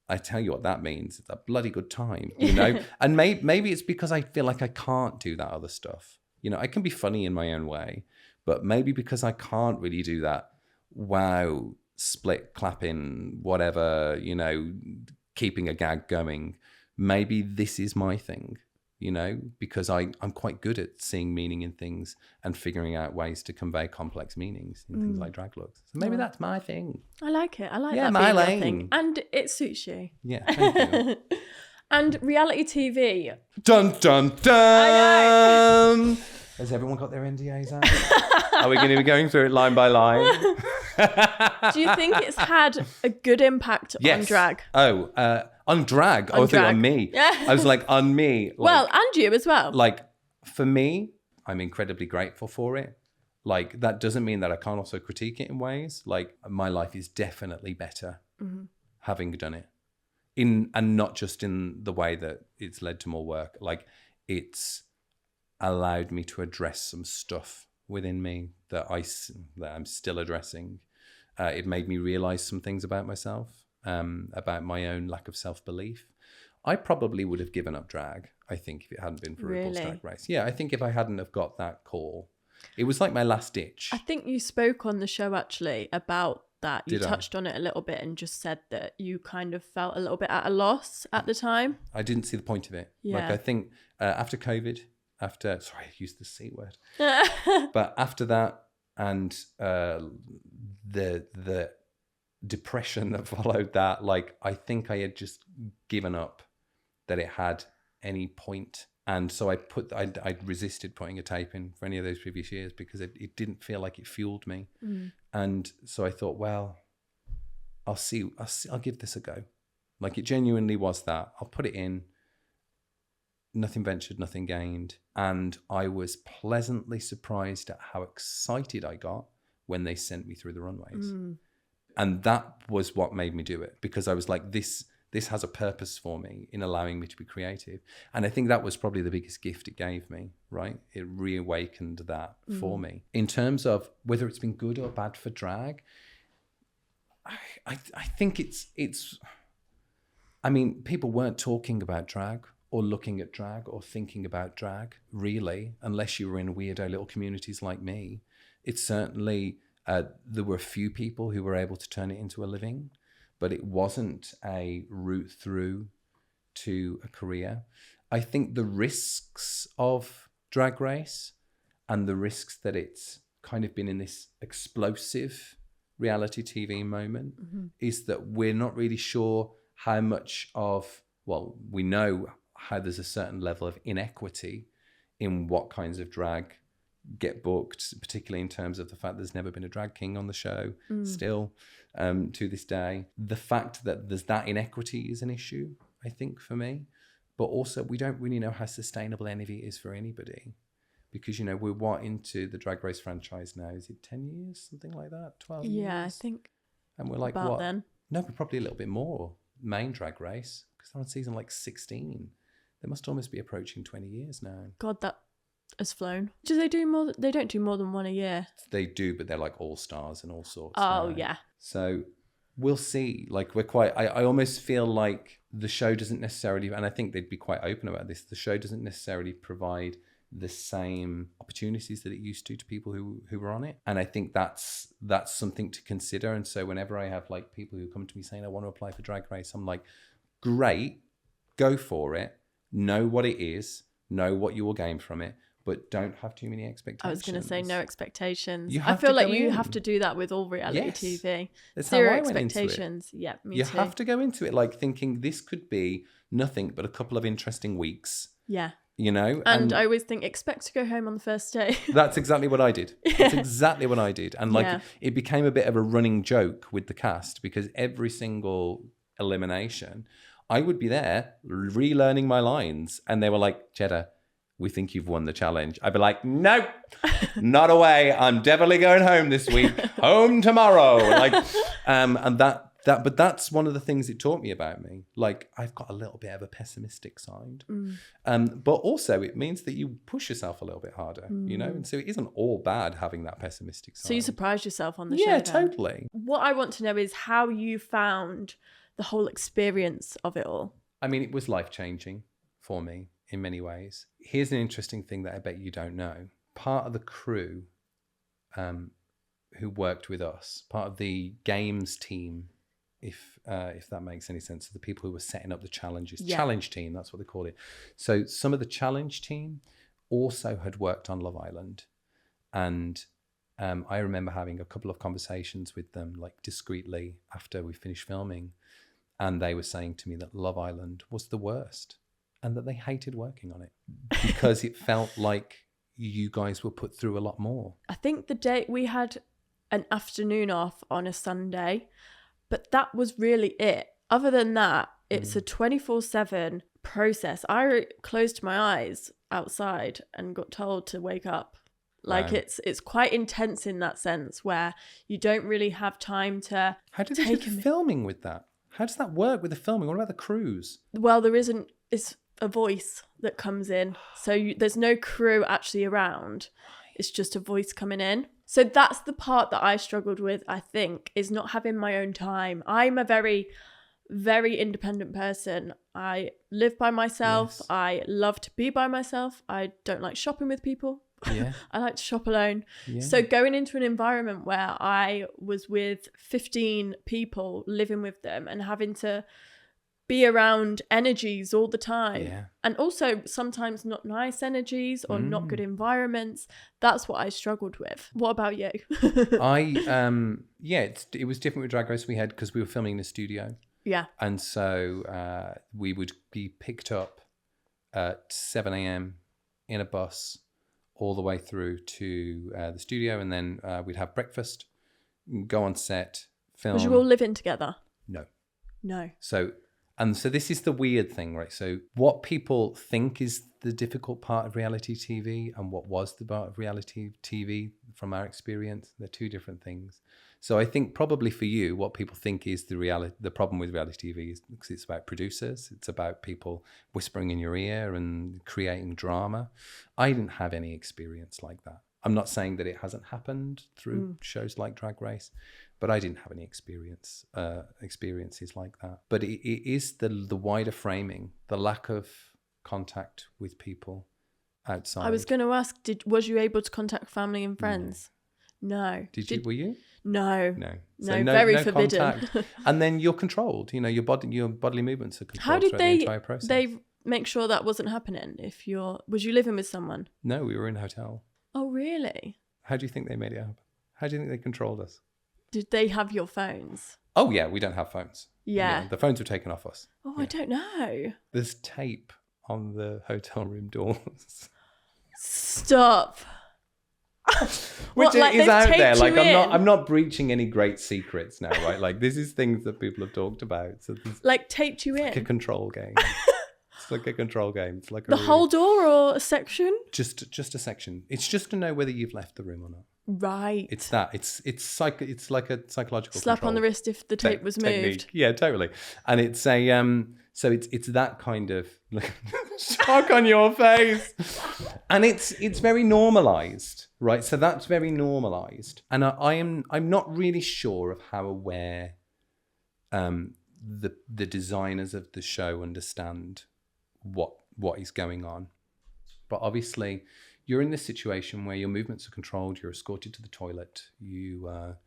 I tell you what that means. It's a bloody good time, And maybe it's because I feel like I can't do that other stuff. I can be funny in my own way, but maybe because I can't really do that, wow, split clapping, whatever, keeping a gag going. Maybe this is my thing, because I'm quite good at seeing meaning in things and figuring out ways to convey complex meanings in things like drag looks. So maybe that's my thing. I like it. I like Yeah, that my being your lane. thing. And it suits you. Yeah, thank you. And reality TV. Dun, dun, dun! Has everyone got their NDAs out? Are we going to be going through it line by line? Do you think it's had a good impact on drag? Oh, on drag? I think on me. Yeah. I was like, on me. Well, and you as well. For me, I'm incredibly grateful for it. That doesn't mean that I can't also critique it in ways. My life is definitely better having done it. And not just in the way that it's led to more work. It's allowed me to address some stuff within me that I'm still addressing. It made me realize some things about myself. about my own lack of self-belief. I probably would have given up drag, I think, if it hadn't been for RuPaul's Drag Race. Yeah, I think if I hadn't have got that call, it was like my last ditch. I think you spoke on the show actually about that. You touched on it a little bit and just said that you kind of felt a little bit at a loss at the time. I didn't see the point of it. Yeah. Like, I think after COVID, sorry, I used the C word. But after that and the depression that followed that, like, I think I had just given up that it had any point. And so I resisted putting a tape in for any of those previous years because it didn't feel like it fueled me. And so I thought, well, I'll give this a go. Like, it genuinely was that. I'll put it in. Nothing ventured, nothing gained. And I was pleasantly surprised at how excited I got when they sent me through the runways. And that was what made me do it, because I was like, this has a purpose for me in allowing me to be creative. And I think that was probably the biggest gift it gave me, right? It reawakened that for me. In terms of whether it's been good or bad for drag, I think it's I mean, people weren't talking about drag or looking at drag or thinking about drag, really, unless you were in weirdo little communities like me. It's certainly, there were a few people who were able to turn it into a living, but it wasn't a route through to a career. I think the risks of Drag Race and the risks that it's kind of been in this explosive reality TV moment is that we're not really sure how much of, well, we know how there's a certain level of inequity in what kinds of drag get booked, particularly in terms of the fact there's never been a drag king on the show still to this day. The fact that there's that inequity is an issue, I think, for me. But also, we don't really know how sustainable any of it is for anybody. Because, you know, we're into the Drag Race franchise now? Is it 10 years? Something like that? 12 years? Yeah, I think. And we're like, about what? Then. No, but probably a little bit more. Main Drag Race. Because they're on season like 16. They must almost be approaching 20 years now. God, that has flown. Do they do more? They don't do more than one a year. They do, but they're like all stars and all sorts. Oh, now. yeah. So we'll see. Like, we're quite, I almost feel like the show doesn't necessarily, and I think they'd be quite open about this, the show doesn't necessarily provide the same opportunities that it used to people who were on it. And I think that's something to consider. And so whenever I have like people who come to me saying, I want to apply for Drag Race, I'm like, great, go for it. Know what it is. Know what you will gain from it. But don't have too many expectations. I was going to say no expectations. I feel like you have to do that with all reality TV. That's Zero how I went expectations. Into it. Yeah, me you too. have to go into it like thinking this could be nothing but a couple of interesting weeks. Yeah. You know? And I always think, expect to go home on the first day. That's exactly what I did. That's exactly what I did. And like, it became a bit of a running joke with the cast because every single elimination, I would be there relearning my lines. And they were like, Cheddar, we think you've won the challenge. I'd be like, no, not away. I'm definitely going home this week. Home tomorrow. Like, and but that's one of the things it taught me about me. Like, I've got a little bit of a pessimistic side. But also it means that you push yourself a little bit harder, you know? And so it isn't all bad having that pessimistic side. So you surprised yourself on the show? Yeah, totally. What I want to know is how you found the whole experience of it all. I mean, it was life-changing for me in many ways. Here's an interesting thing that I bet you don't know. Part of the crew who worked with us, part of the games team, if that makes any sense, the people who were setting up the challenges, challenge team, that's what they call it. So some of the challenge team also had worked on Love Island. And I remember having a couple of conversations with them, like discreetly after we finished filming. And they were saying to me that Love Island was the worst and that they hated working on it because it felt like you guys were put through a lot more. I think the day we had an afternoon off on a Sunday, but that was really it. Other than that, it's a 24/7 process. I closed my eyes outside and got told to wake up. Like, it's quite intense in that sense where you don't really have time to. How do they do the filming with that? How does that work with the filming? What about the crews? Well, there isn't. It's a voice that comes in. So there's no crew actually around. It's just a voice coming in. So that's the part that I struggled with, I think, is not having my own time. I'm a very very independent person. I live by myself. Yes. I love to be by myself. I don't like shopping with people. Yeah. I like to shop alone. Yeah. So going into an environment where I was with 15 people, living with them and having to be around energies all the time. Yeah. And also sometimes not nice energies or not good environments. That's what I struggled with. What about you? It was different with Drag Race. We had, because we were filming in a studio. Yeah. And so we would be picked up at 7 a.m. in a bus all the way through to the studio. And then we'd have breakfast, go on set, film. Was you all living together? No. So this is the weird thing, right? So what people think is the difficult part of reality TV and what was the part of reality TV from our experience, they're two different things. So I think probably for you, what people think is the problem with reality TV is because it's about producers. It's about people whispering in your ear and creating drama. I didn't have any experience like that. I'm not saying that it hasn't happened through shows like Drag Race, but I didn't have any experiences like that. But it is the wider framing, the lack of contact with people outside. I was going to ask, was you able to contact family and friends? No. Were you? No. So very forbidden. Contact. And then you're controlled. You know, your bodily movements are controlled. How did throughout the entire process. they make sure that wasn't happening? Was you living with someone? No, we were in a hotel. Oh, really? How do you think they made it happen? How do you think they controlled us? Did they have your phones? Oh yeah, we don't have phones. Yeah. The phones were taken off us. Oh, yeah. I don't know. There's tape on the hotel room doors. Stop. Which is out there. Like I'm not breaching any great secrets now, right? Like this is things that people have talked about. So like taped you in. Like a control game. It's like a control game. It's like whole door or a section? Just a section. It's just to know whether you've left the room or not. Right. It's that. It's like a psychological slap on the wrist if the tape was moved. Technique. Yeah, totally. And it's a so it's that kind of shock on your face. And it's very normalized, right? So that's very normalized. And I'm not really sure of how aware the designers of the show understand what is going on. But obviously you're in this situation where your movements are controlled, you're escorted to the toilet, you are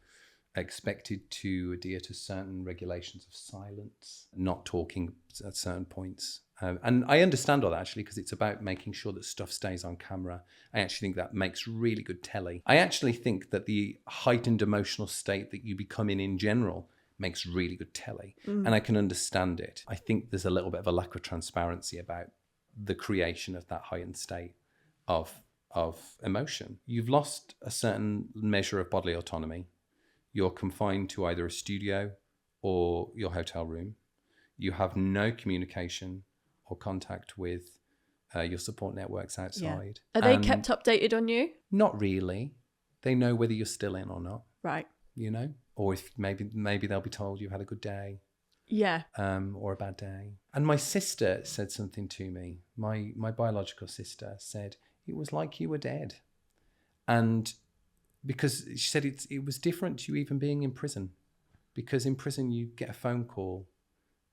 expected to adhere to certain regulations of silence, not talking at certain points. And I understand all that actually, because it's about making sure that stuff stays on camera. I actually think that makes really good telly. I actually think that the heightened emotional state that you become in general makes really good telly. And I can understand it. I think there's a little bit of a lack of transparency about the creation of that heightened state of emotion. You've lost a certain measure of bodily autonomy. You're confined to either a studio or your hotel room. You have no communication or contact with your support networks outside. Yeah. Are they kept updated on you? Not really. They know whether you're still in or not. Right. You know? Or if maybe they'll be told you've had a good day. Yeah. Or a bad day. And my sister said something to me. My biological sister said, it was like you were dead. And because she said it was different to you even being in prison. Because in prison you get a phone call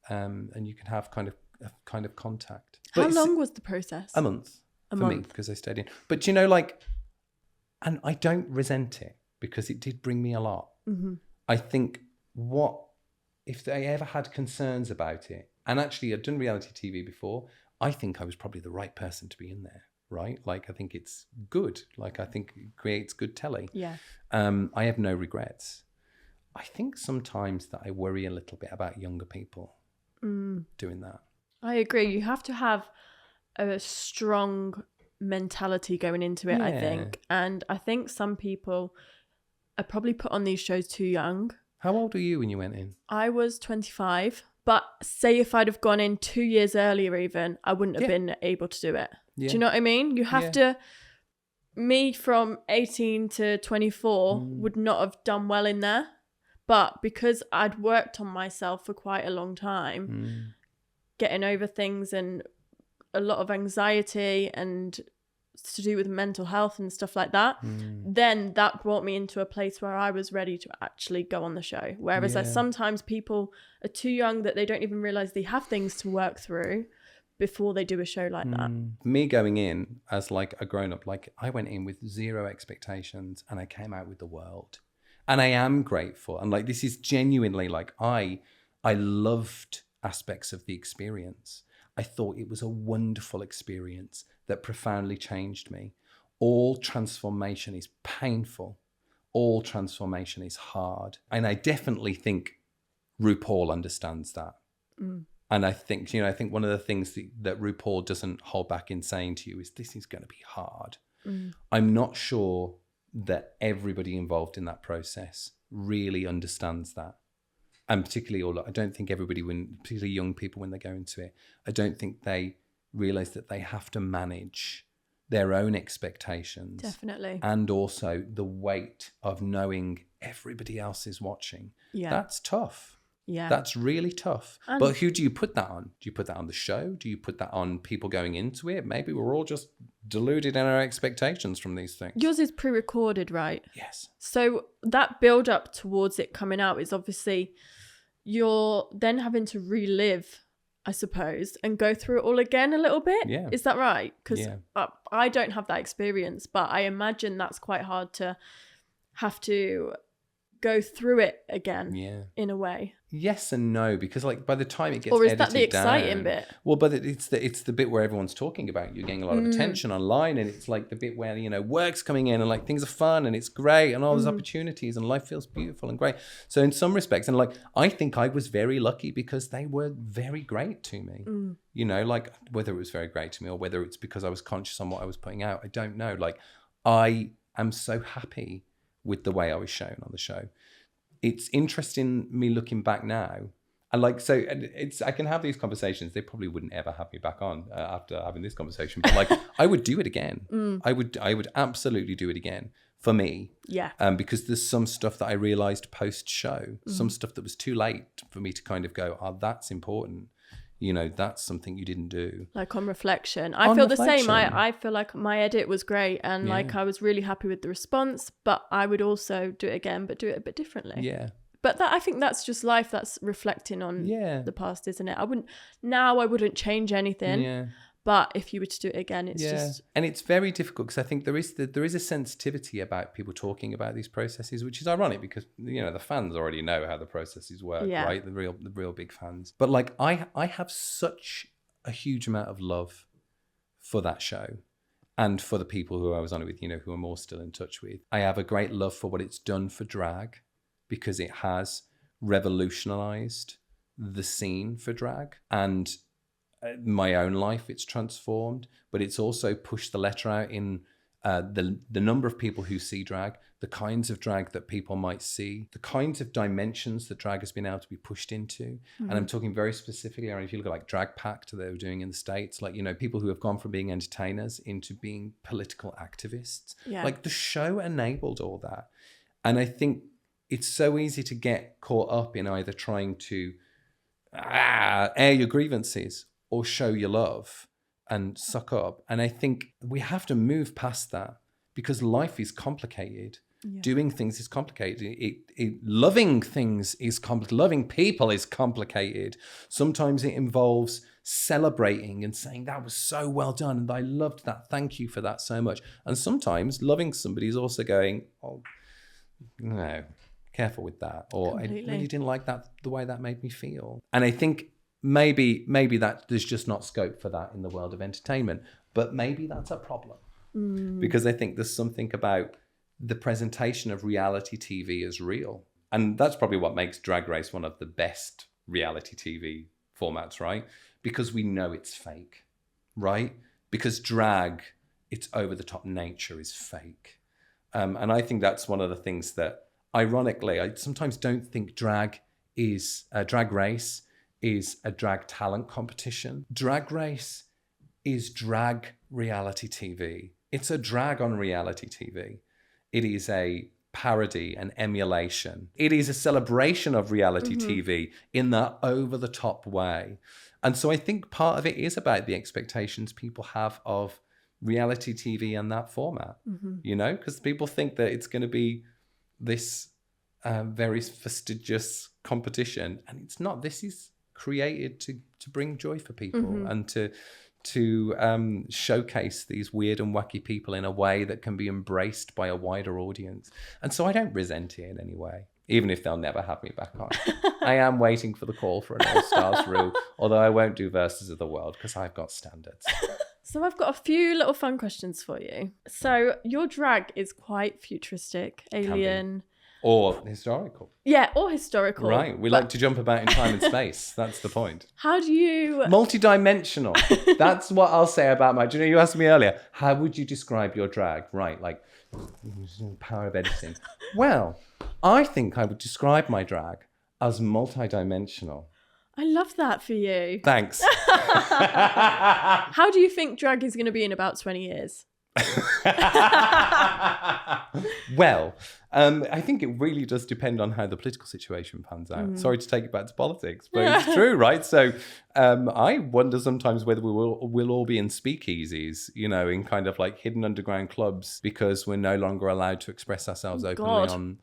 and you can have kind of contact. How long was the process? A month. For me, because I stayed in. But you know, like, and I don't resent it because it did bring me a lot. Mm-hmm. I think if they ever had concerns about it, and actually I'd done reality TV before, I think I was probably the right person to be in there, right? Like, I think it's good. Like, I think it creates good telly. Yeah. I have no regrets. I think sometimes that I worry a little bit about younger people doing that. I agree. You have to have a strong mentality going into it, I think. And I think some people are probably put on these shows too young. How old were you when you went in? I was 25. But say if I'd have gone in 2 years earlier even, I wouldn't have been able to do it. Yeah. Do you know what I mean? You have to... Me from 18 to 24 would not have done well in there. But because I'd worked on myself for quite a long time, getting over things and a lot of anxiety and to do with mental health and stuff like that, then that brought me into a place where I was ready to actually go on the show. Whereas like sometimes people are too young that they don't even realize they have things to work through before they do a show like that. Me going in as like a grown-up, like I went in with zero expectations and I came out with the world. And I am grateful. And like, this is genuinely like, I loved aspects of the experience. I thought it was a wonderful experience that profoundly changed me. All transformation is painful. All transformation is hard. And I definitely think RuPaul understands that. And I think, I think one of the things that RuPaul doesn't hold back in saying to you is this is going to be hard. I'm not sure that everybody involved in that process really understands that. And particularly, I don't think everybody, particularly young people, when they go into it, I don't think they realize that they have to manage their own expectations. Definitely. And also the weight of knowing everybody else is watching. Yeah. That's tough. Yeah. That's really tough. But who do you put that on? Do you put that on the show? Do you put that on people going into it? Maybe we're all just deluded in our expectations from these things. Yours is pre-recorded, right? Yes. So that build up towards it coming out is obviously you're then having to relive, I suppose, and go through it all again a little bit. Yeah. Is that right? Because I don't have that experience, but I imagine that's quite hard to have to go through it again in a way. Yes and no, because like by the time it gets or is edited that the exciting down, bit? Well, but it's the bit where everyone's talking about you, getting a lot of attention online, and it's like the bit where work's coming in and like things are fun and it's great and all those opportunities and life feels beautiful and great. So in some respects, and like I think I was very lucky because they were very great to me. Like whether it was very great to me or whether it's because I was conscious on what I was putting out, I don't know. Like I am so happy with the way I was shown on the show. It's interesting me looking back now, and like so, I can have these conversations. They probably wouldn't ever have me back on after having this conversation, but like I would do it again. I would absolutely do it again for me. Yeah. Because there's some stuff that I realized post show, some stuff that was too late for me to kind of go, oh, that's important. That's something you didn't do. Like on reflection. I feel the same. I feel like my edit was great and like I was really happy with the response, but I would also do it again, but do it a bit differently. Yeah. But I think that's just life. That's reflecting on the past, isn't it? I wouldn't change anything. Yeah. But if you were to do it again, it's just... And it's very difficult because I think there is a sensitivity about people talking about these processes, which is ironic because, the fans already know how the processes work, right? The real big fans. But like, I have such a huge amount of love for that show and for the people who I was on it with, who I'm all still in touch with. I have a great love for what it's done for drag because it has revolutionized the scene for drag and my own life. It's transformed, but it's also pushed the letter out in the number of people who see drag, the kinds of drag that people might see, the kinds of dimensions that drag has been able to be pushed into. And I'm talking very specifically, if you look at like Drag Pact that they were doing in the States, like, people who have gone from being entertainers into being political activists. Yeah. Like the show enabled all that. And I think it's so easy to get caught up in either trying to air your grievances or show your love and suck up. And I think we have to move past that because life is complicated. Yeah. Doing things is complicated. Loving things is complicated. Loving people is complicated. Sometimes it involves celebrating and saying, that was so well done and I loved that. Thank you for that so much. And sometimes loving somebody is also going, oh, no, careful with that. Or completely. I really didn't like that, the way that made me feel. And I think maybe that there's just not scope for that in the world of entertainment, but maybe that's a problem because I think there's something about the presentation of reality TV as real, and that's probably what makes Drag Race one of the best reality TV formats, right? Because we know it's fake, right? Because drag, its over the top nature is fake, and I think that's one of the things that, ironically, I sometimes don't think Drag Race is a drag talent competition. Drag Race is drag reality TV. It's a drag on reality TV. It is a parody and emulation. It is a celebration of reality TV in that over-the-top way. And so I think part of it is about the expectations people have of reality TV and that format, you know, because people think that it's going to be this very fastidious competition, and it's not. This is created to bring joy for people and to showcase these weird and wacky people in a way that can be embraced by a wider audience. And so I don't resent it in any way, even if they'll never have me back on. I am waiting for the call for an All Stars Ru, although I won't do Versus of the World because I've got standards. So I've got a few little fun questions for you. So your drag is quite futuristic, alien. Or historical. Yeah, or historical. Right. We like to jump about in time and space. That's the point. How do you... Multidimensional. That's what I'll say about my... Do you know, you asked me earlier, how would you describe your drag? Right, like, power of editing. Well, I think I would describe my drag as multidimensional. I love that for you. Thanks. How do you think drag is going to be in about 20 years? Well, I think it really does depend on how the political situation pans out. Sorry to take it back to politics, but it's true, right? So I wonder sometimes whether we'll all be in speakeasies, you know, in kind of like hidden underground clubs because we're no longer allowed to express ourselves openly on...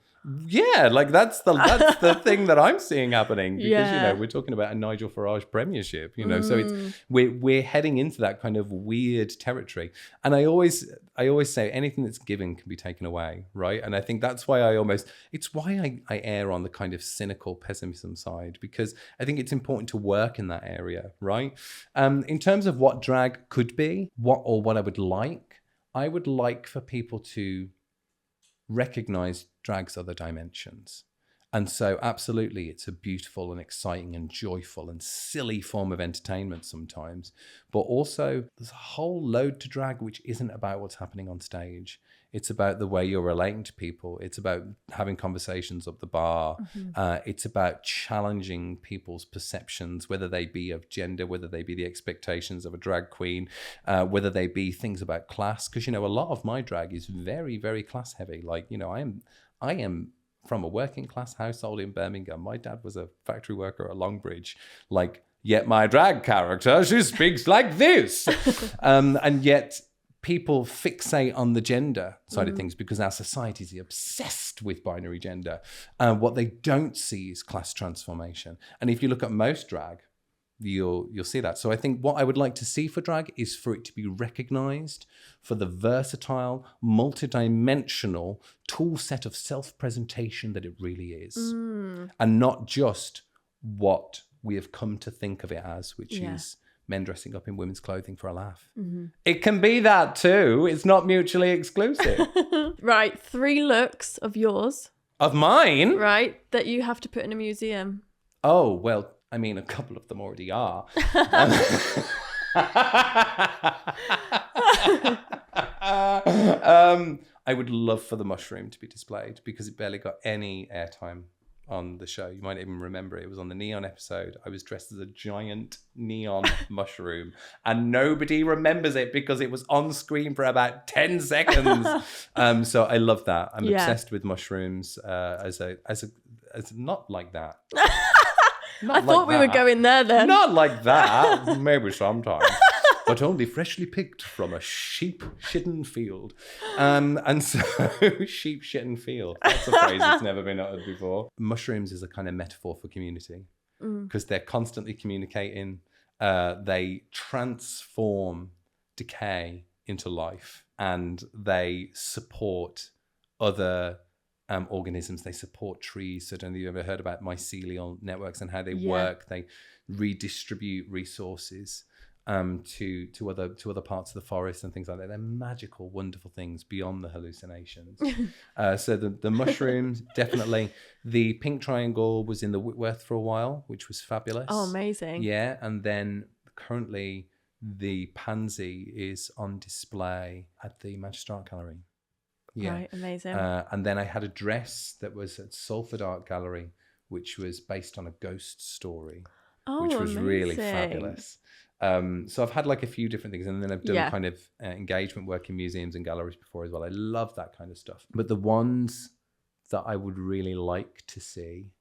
Yeah, like that's the thing that I'm seeing happening because you know we're talking about a Nigel Farage premiership, you know, so it's we're heading into that kind of weird territory. And I always say anything that's given can be taken away, right? And I think that's why it's why I err on the kind of cynical pessimism side, because I think it's important to work in that area, right? In terms of what drag could be, what I would like for people to recognize drag's other dimensions. And so absolutely it's a beautiful and exciting and joyful and silly form of entertainment sometimes, but also there's a whole load to drag which isn't about what's happening on stage. It's about the way you're relating to people. It's about having conversations up the bar. It's about challenging people's perceptions, whether they be of gender, whether they be the expectations of a drag queen, whether they be things about class. Because, you know, a lot of my drag is very, very class heavy. Like, you know, I am from a working class household in Birmingham. My dad was a factory worker at Longbridge. Like, yet my drag character, she speaks like this. And yet... people fixate on the gender side of things because our society is obsessed with binary gender. What they don't see is class transformation. And if you look at most drag, you'll see that. So I think what I would like to see for drag is for it to be recognized for the versatile, multidimensional tool set of self-presentation that it really is. And not just what we have come to think of it as, which is men dressing up in women's clothing for a laugh. It can be that too. It's not mutually exclusive. Right, 3 looks of yours. Of mine? Right, that you have to put in a museum. Oh, well, I mean, a couple of them already are. I would love for the mushroom to be displayed because it barely got any airtime on the show. You might even remember it was on the Neon episode. I was dressed as a giant neon mushroom and nobody remembers it because it was on screen for about 10 seconds. So I love that. I'm obsessed with mushrooms as not like that. I thought we were going there then. Not like that. Maybe sometimes. But only freshly picked from a sheep-shitten field. And so, sheep-shitten field. That's a phrase that's never been uttered before. Mushrooms is a kind of metaphor for community because they're constantly communicating. They transform decay into life and they support other organisms. They support trees. So I don't know if you've ever heard about mycelial networks and how they work. They redistribute resources to other parts of the forest and things like that. They're magical, wonderful things beyond the hallucinations. So the mushrooms, definitely. The pink triangle was in the Whitworth for a while, which was fabulous. Oh, amazing. Yeah, and then currently the pansy is on display at the Manchester Art Gallery. Yeah. Right, amazing. And then I had a dress that was at Salford Art Gallery, which was based on a ghost story, which was really fabulous. So I've had like a few different things, and then I've done kind of engagement work in museums and galleries before as well. I love that kind of stuff. But the ones that I would really like to see,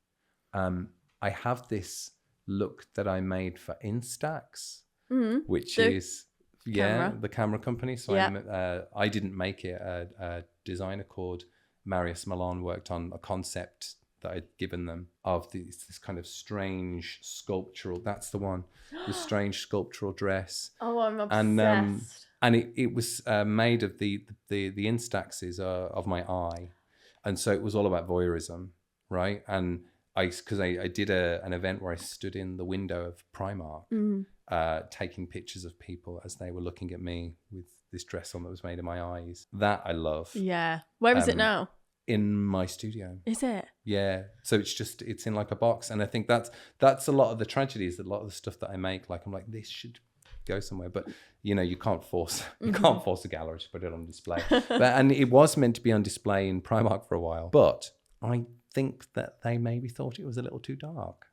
I have this look that I made for Instax, which is camera. the camera company. So Yeah. I didn't make it. A designer called Marius Milan worked on a concept that I'd given them of this kind of strange sculptural. That's the one. This strange sculptural dress. Oh, I'm obsessed. And it was made of the instaxes of my eye, and so it was all about voyeurism, right? And because I did an event where I stood in the window of Primark, taking pictures of people as they were looking at me with this dress on that was made of my eyes. That I love. Yeah. Where is it now? In my studio. Is it? Yeah. So it's in like a box, and I think that's a lot of the tragedies. A lot of the stuff that I make, like I'm like, this should go somewhere, but you can't force a gallery to put it on display. And it was meant to be on display in Primark for a while, but I think that they maybe thought it was a little too dark,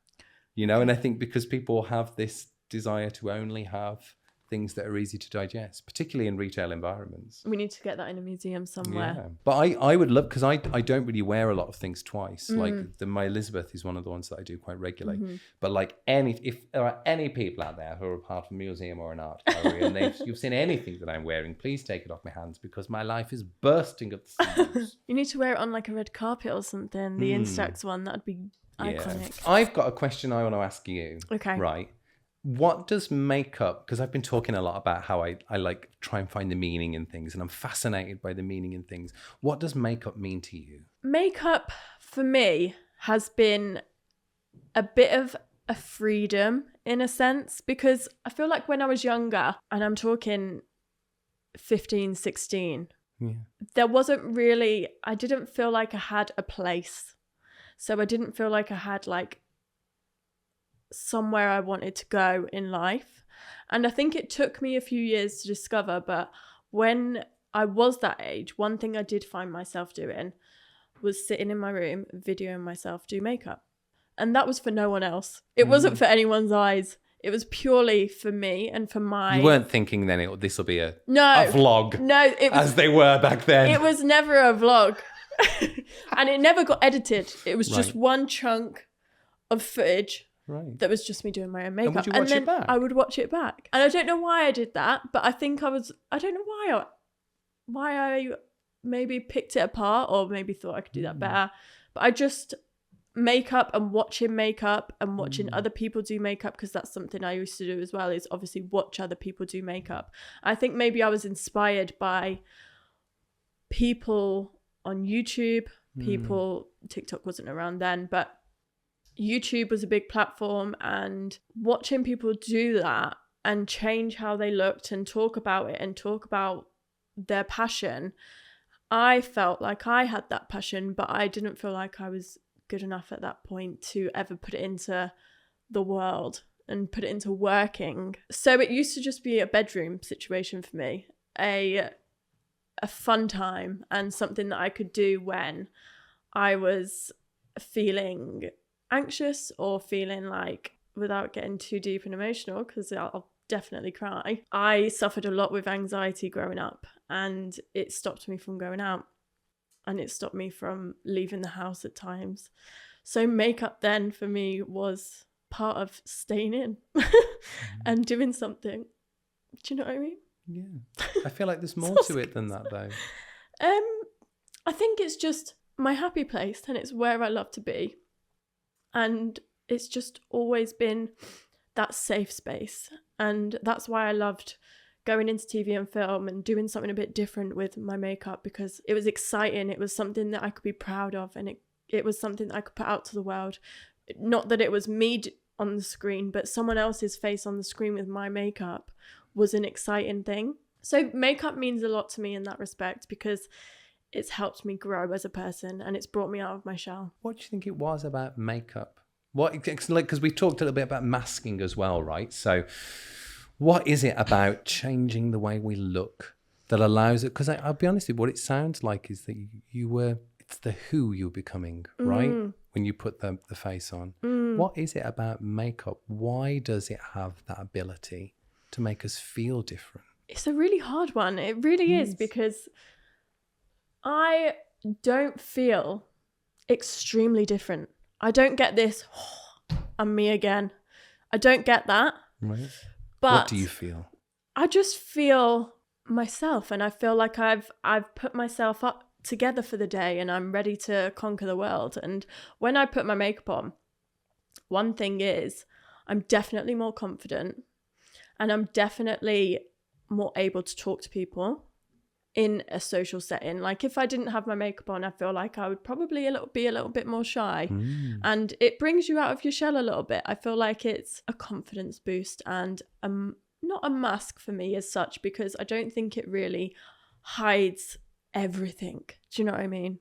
and I think because people have this desire to only have things that are easy to digest, particularly in retail environments. We need to get that in a museum somewhere. Yeah. But I would love, because I don't really wear a lot of things twice. Like my Elizabeth is one of the ones that I do quite regularly. But like if there are any people out there who are a part of a museum or an art gallery and you've seen anything that I'm wearing, please take it off my hands, because my life is bursting at the seams. You need to wear it on like a red carpet or something. The Instax one, that'd be iconic. I've got a question I want to ask you. Okay. Right. What does makeup, because I've been talking a lot about how I like try and find the meaning in things, and I'm fascinated by the meaning in things. What does makeup mean to you? Makeup for me has been a bit of a freedom in a sense, because I feel like when I was younger, and I'm talking 15, 16, there wasn't really, I didn't feel like I had a place. So I didn't feel like I had like somewhere I wanted to go in life. And I think it took me a few years to discover, but when I was that age, one thing I did find myself doing was sitting in my room videoing myself do makeup. And that was for no one else. It wasn't for anyone's eyes. It was purely for me and for my... You weren't thinking then this will be a vlog, it was, as they were back then. It was never a vlog. And it never got edited. It was just one chunk of footage. Right. That was just me doing my own makeup. And would you watch it back? I would watch it back. And I don't know why I did that, but I think I don't know why I maybe picked it apart, or maybe thought I could do that better. But I just makeup and watching other people do makeup, because that's something I used to do as well, is obviously watch other people do makeup. I think maybe I was inspired by people on YouTube, TikTok wasn't around then, but YouTube was a big platform, and watching people do that and change how they looked and talk about it and talk about their passion, I felt like I had that passion, but I didn't feel like I was good enough at that point to ever put it into the world and put it into working. So it used to just be a bedroom situation for me, a fun time, and something that I could do when I was feeling anxious or feeling like, without getting too deep and emotional, because I'll definitely cry, I suffered a lot with anxiety growing up, and it stopped me from going out, and it stopped me from leaving the house at times. So makeup then for me was part of staying in and doing something. Do you know what I mean? Yeah. I feel like there's more to it than that though. I think it's just my happy place, and it's where I love to be. And it's just always been that safe space. And that's why I loved going into TV and film and doing something a bit different with my makeup, because it was exciting. It was something that I could be proud of, and it was something that I could put out to the world. Not that it was me on the screen, but someone else's face on the screen with my makeup was an exciting thing. So makeup means a lot to me in that respect, because it's helped me grow as a person, and it's brought me out of my shell. What do you think it was about makeup? Because we talked a little bit about masking as well, right? So what is it about changing the way we look that allows it? Because I'll be honest with you, what it sounds like is that it's the who you're becoming, right? When you put the face on. What is it about makeup? Why does it have that ability to make us feel different? It's a really hard one. It really is, because I don't feel extremely different. I don't get this, I'm me again. I don't get that. Right. But what do you feel? I just feel myself, and I feel like I've put myself up together for the day and I'm ready to conquer the world. And when I put my makeup on, one thing is I'm definitely more confident and I'm definitely more able to talk to people in a social setting. Like if I didn't have my makeup on, I feel like I would probably be a little bit more shy. And it brings you out of your shell a little bit. I feel like it's a confidence boost and not a mask for me as such, because I don't think it really hides everything. Do you know what I mean?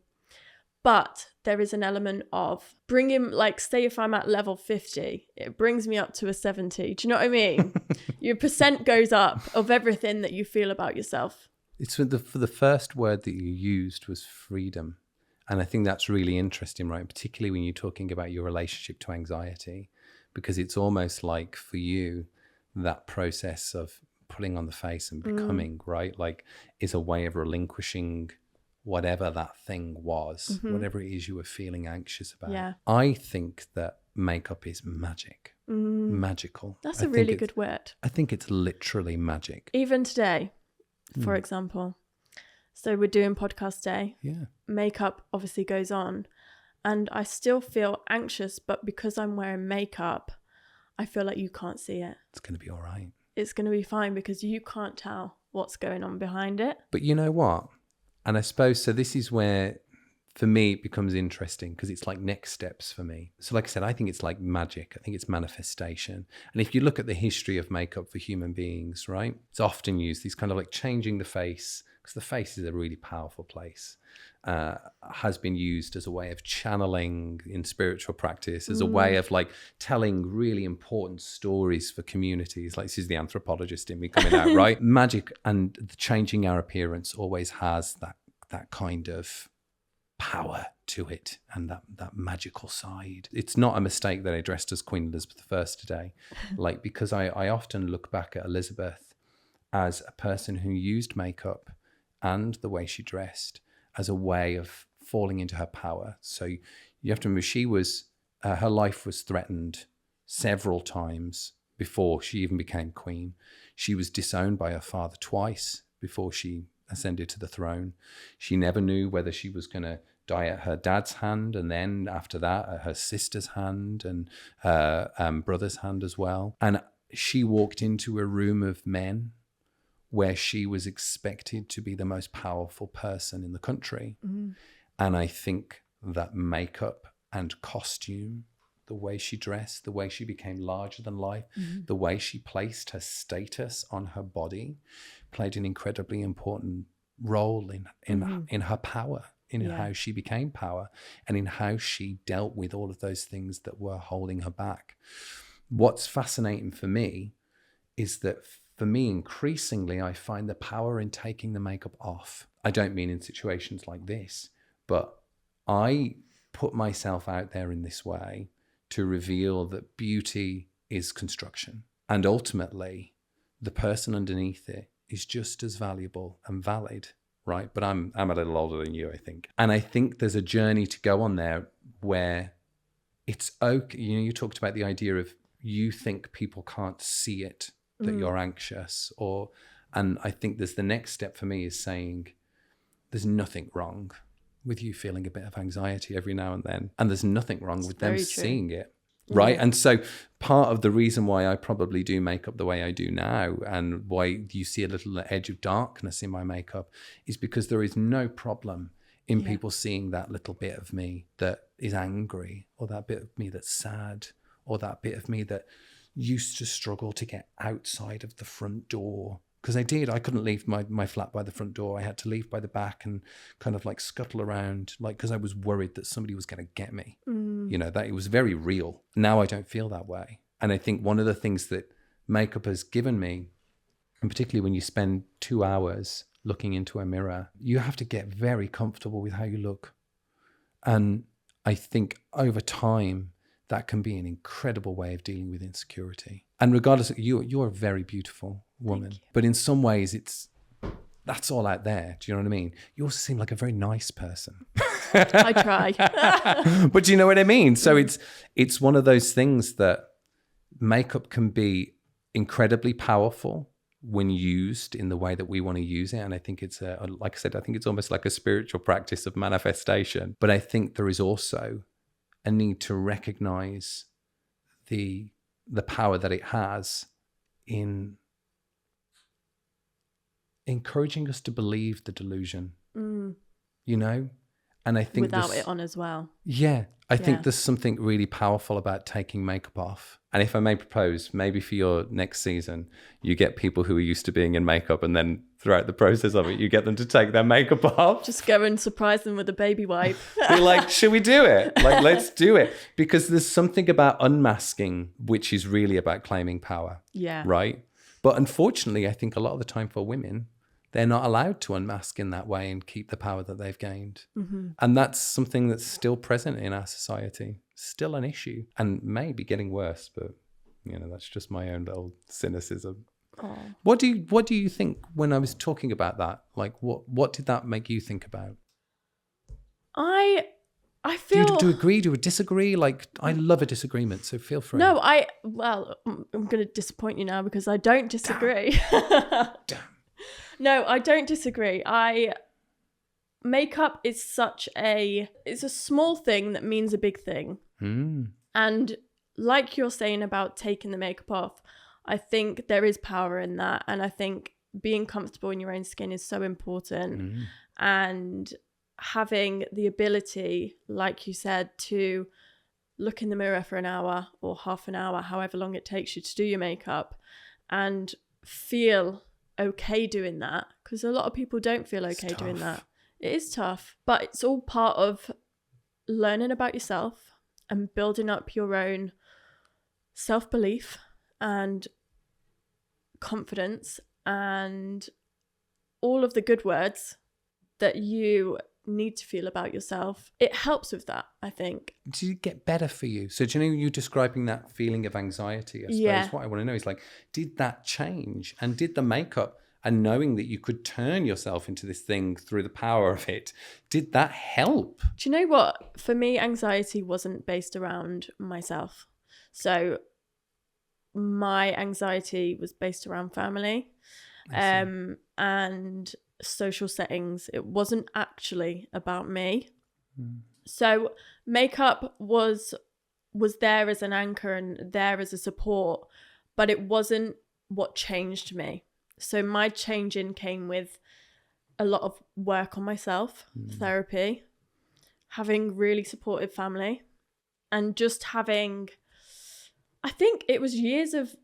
But there is an element of bringing, like, say if I'm at level 50, it brings me up to a 70. Do you know what I mean? Your percent goes up of everything that you feel about yourself. It's for the first word that you used was freedom. And I think that's really interesting, right? Particularly when you're talking about your relationship to anxiety, because it's almost like for you, that process of putting on the face and becoming, right? Like is a way of relinquishing whatever that thing was, whatever it is you were feeling anxious about. Yeah. I think that makeup is magic, magical. That's a really good word. I think it's literally magic. Even today, for example. So we're doing podcast day. Yeah. Makeup obviously goes on and I still feel anxious, but because I'm wearing makeup, I feel like you can't see it. It's going to be all right. It's going to be fine because you can't tell what's going on behind it. But you know what? And I suppose, so this is where, for me, it becomes interesting because it's like next steps for me. So like I said, I think it's like magic. I think it's manifestation. And if you look at the history of makeup for human beings, right? It's often used, these kind of like changing the face, because the face is a really powerful place, has been used as a way of channeling in spiritual practice, as a way of like telling really important stories for communities. Like this is the anthropologist in me coming out, right? Magic and changing our appearance always has that kind of power to it and that magical side. It's not a mistake that I dressed as Queen Elizabeth I today, like because I often look back at Elizabeth as a person who used makeup and the way she dressed as a way of falling into her power. So you have to remember she was, her life was threatened several times before she even became queen. She was disowned by her father twice before she ascended to the throne. She never knew whether she was going to die at her dad's hand, and then after that at her sister's hand and her brother's hand as well. And she walked into a room of men where she was expected to be the most powerful person in the country. And I think that makeup and costume, the way she dressed, the way she became larger than life, the way she placed her status on her body played an incredibly important role in her power, in how she became power, and in how she dealt with all of those things that were holding her back. What's fascinating for me is that for me, increasingly, I find the power in taking the makeup off. I don't mean in situations like this, but I put myself out there in this way to reveal that beauty is construction. And ultimately, the person underneath it is just as valuable and valid, right? But I'm a little older than you, I think. And I think there's a journey to go on there where it's okay. You know, you talked about the idea of you think people can't see it, that you're anxious, and I think there's the next step for me is saying there's nothing wrong with you feeling a bit of anxiety every now and then, and there's nothing wrong with them seeing it, right? And so part of the reason why I probably do makeup the way I do now, and why you see a little edge of darkness in my makeup, is because there is no problem in people seeing that little bit of me that is angry, or that bit of me that's sad, or that bit of me that used to struggle to get outside of the front door. Because I couldn't leave my flat by the front door. I had to leave by the back and kind of like scuttle around, like, because I was worried that somebody was going to get me. You know, that it was very real. Now I don't feel that way. And I think one of the things that makeup has given me, and particularly when you spend 2 hours looking into a mirror, you have to get very comfortable with how you look. And I think over time, that can be an incredible way of dealing with insecurity. And regardless, you're a very beautiful woman. But in some ways, that's all out there. Do you know what I mean? You also seem like a very nice person. I try. But do you know what I mean? So it's one of those things that makeup can be incredibly powerful when used in the way that we want to use it. And I think it's like I said, I think it's almost like a spiritual practice of manifestation. But I think there is also a need to recognize the power that it has in encouraging us to believe the delusion, you know? And I think without it on as well. Yeah. I think there's something really powerful about taking makeup off. And if I may propose, maybe for your next season, you get people who are used to being in makeup, and then throughout the process of it, you get them to take their makeup off. Just go and surprise them with a baby wipe. Be like, should we do it? Like, let's do it. Because there's something about unmasking, which is really about claiming power. Yeah. Right? But unfortunately, I think a lot of the time for women, they're not allowed to unmask in that way and keep the power that they've gained. Mm-hmm. And that's something that's still present in our society, still an issue, and maybe getting worse. But, you know, that's just my own little cynicism. Oh. What do you think when I was talking about that? Like, what did that make you think about? I feel... Do you agree? Do you disagree? Like, I love a disagreement, so feel free. No, I'm going to disappoint you now because I don't disagree. Damn. No, I don't disagree. Makeup is it's a small thing that means a big thing. And like you're saying about taking the makeup off, I think there is power in that. And I think being comfortable in your own skin is so important. And having the ability, like you said, to look in the mirror for an hour or half an hour, however long it takes you to do your makeup, and feel okay doing that, because a lot of people don't feel okay doing that. It is tough, but it's all part of learning about yourself and building up your own self-belief and confidence and all of the good words that you need to feel about yourself. It helps with that, I think. Did it get better for you? So do you know, you describing that feeling of anxiety, I suppose what I want to know is, like, did that change? And did the makeup and knowing that you could turn yourself into this thing through the power of it, did that help? Do you know what? For me, anxiety wasn't based around myself. So my anxiety was based around family and social settings. It wasn't actually about me. So makeup was there as an anchor and there as a support, but it wasn't what changed me. So my changing came with a lot of work on myself, therapy, having really supportive family, and just having, I think it was years of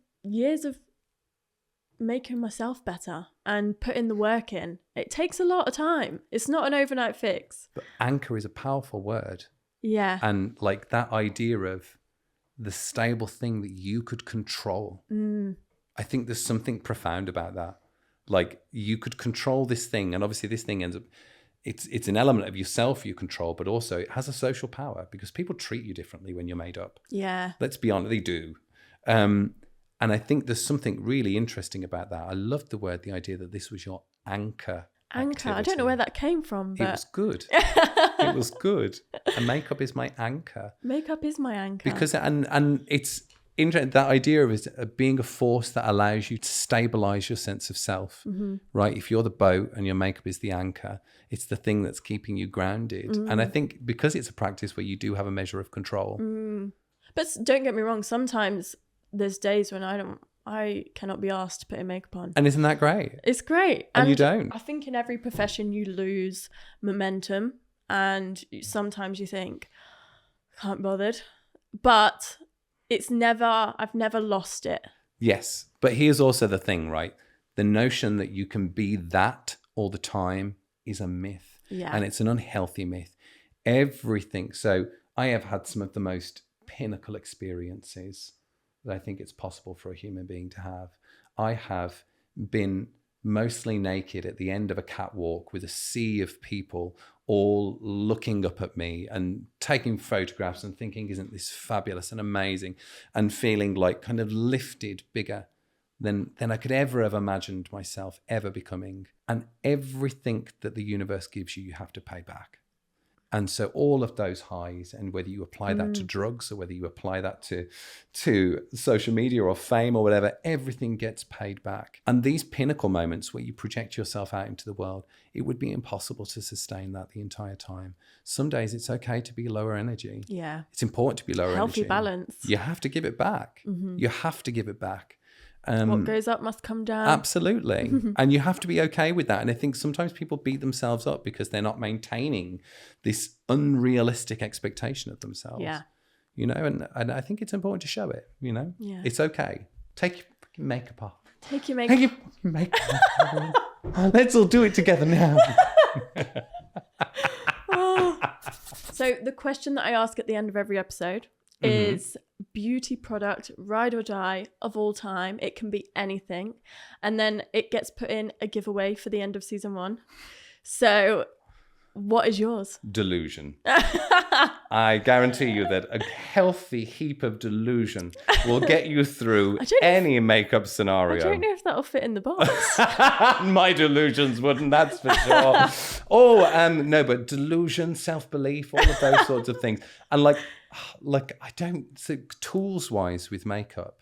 making myself better and putting the work in. It takes a lot of time. It's not an overnight fix. But anchor is a powerful word. Yeah. And like that idea of the stable thing that you could control. I think there's something profound about that. Like, you could control this thing, and obviously this thing ends up, it's an element of yourself you control, but also it has a social power because people treat you differently when you're made up. Yeah. Let's be honest, they do. And I think there's something really interesting about that. I love the idea that this was your anchor. Anchor. I don't know where that came from, but... It was good. It was good. And makeup is my anchor. Makeup is my anchor. Because, and it's interesting, that idea of it being a force that allows you to stabilize your sense of self, right? If you're the boat and your makeup is the anchor, it's the thing that's keeping you grounded. And I think because it's a practice where you do have a measure of control. But don't get me wrong, sometimes there's days when I cannot be asked to put in makeup on. And isn't that great? It's great. And you don't. I think in every profession you lose momentum, and sometimes you think, can't be bothered. But I've never lost it. Yes. But here's also the thing, right? The notion that you can be that all the time is a myth. Yeah. And it's an unhealthy myth. Everything. So I have had some of the most pinnacle experiences that I think it's possible for a human being to have. I have been mostly naked at the end of a catwalk with a sea of people all looking up at me and taking photographs and thinking, isn't this fabulous and amazing? And feeling like kind of lifted bigger than I could ever have imagined myself ever becoming. And everything that the universe gives you, you have to pay back. And so all of those highs, and whether you apply that to drugs or whether you apply that to social media or fame or whatever, everything gets paid back. And these pinnacle moments where you project yourself out into the world, it would be impossible to sustain that the entire time. Some days it's okay to be lower energy. Yeah. It's important to be lower energy. Healthy balance. You have to give it back. You have to give it back. What goes up must come down. Absolutely. And you have to be okay with that. And I think sometimes people beat themselves up because they're not maintaining this unrealistic expectation of themselves. Yeah. You know, and I think it's important to show it, you know. Yeah. It's okay. Take your fucking makeup off. Take your makeup. Take your fucking makeup off. Let's all do it together now. So the question that I ask at the end of every episode is beauty product, ride or die of all time. It can be anything. And then it gets put in a giveaway for the end of season 1. So what is yours? Delusion. I guarantee you that a healthy heap of delusion will get you through any makeup scenario. I don't know if that'll fit in the box. My delusions wouldn't, that's for sure. No, but delusion, self-belief, all of those sorts of things. And like I don't, so tools-wise with makeup,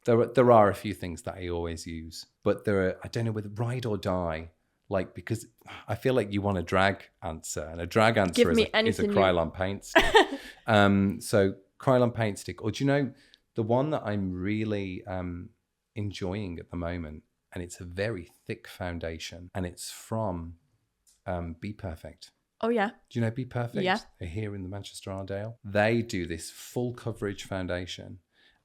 there are a few things that I always use, but I don't know, with ride or die, like, because I feel like you want a drag answer, and a drag answer is a Krylon paint stick. So Krylon paint stick, or do you know, the one that I'm really enjoying at the moment, and it's a very thick foundation, and it's from Be Perfect. Oh, yeah. Do you know Be Perfect? Yeah. They're here in the Manchester Arndale. They do this full coverage foundation,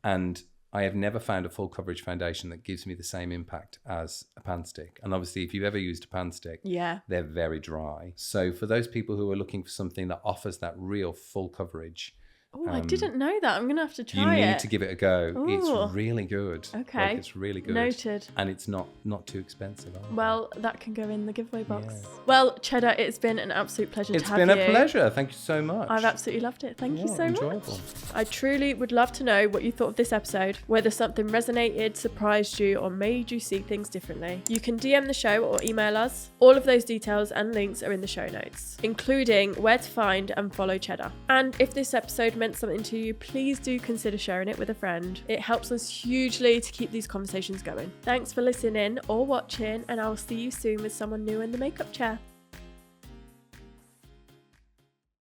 and I have never found a full coverage foundation that gives me the same impact as a pan stick. And obviously, if you've ever used a pan stick, they're very dry. So for those people who are looking for something that offers that real full coverage, oh, I didn't know that. I'm going to have to try it. You need to give it a go. Ooh. It's really good. Okay. Like, it's really good. Noted. And it's not too expensive either. Well, that can go in the giveaway box. Yeah. Well, Cheddar, it's been an absolute pleasure to have you. It's been a pleasure. Thank you so much. I've absolutely loved it. Thank you so enjoyable. much. I truly would love to know what you thought of this episode, whether something resonated, surprised you, or made you see things differently. You can DM the show or email us. All of those details and links are in the show notes, including where to find and follow Cheddar. And if this episode meant something to you, please do consider sharing it with a friend. It helps us hugely to keep these conversations going. Thanks for listening or watching, and I'll see you soon with someone new in the makeup chair.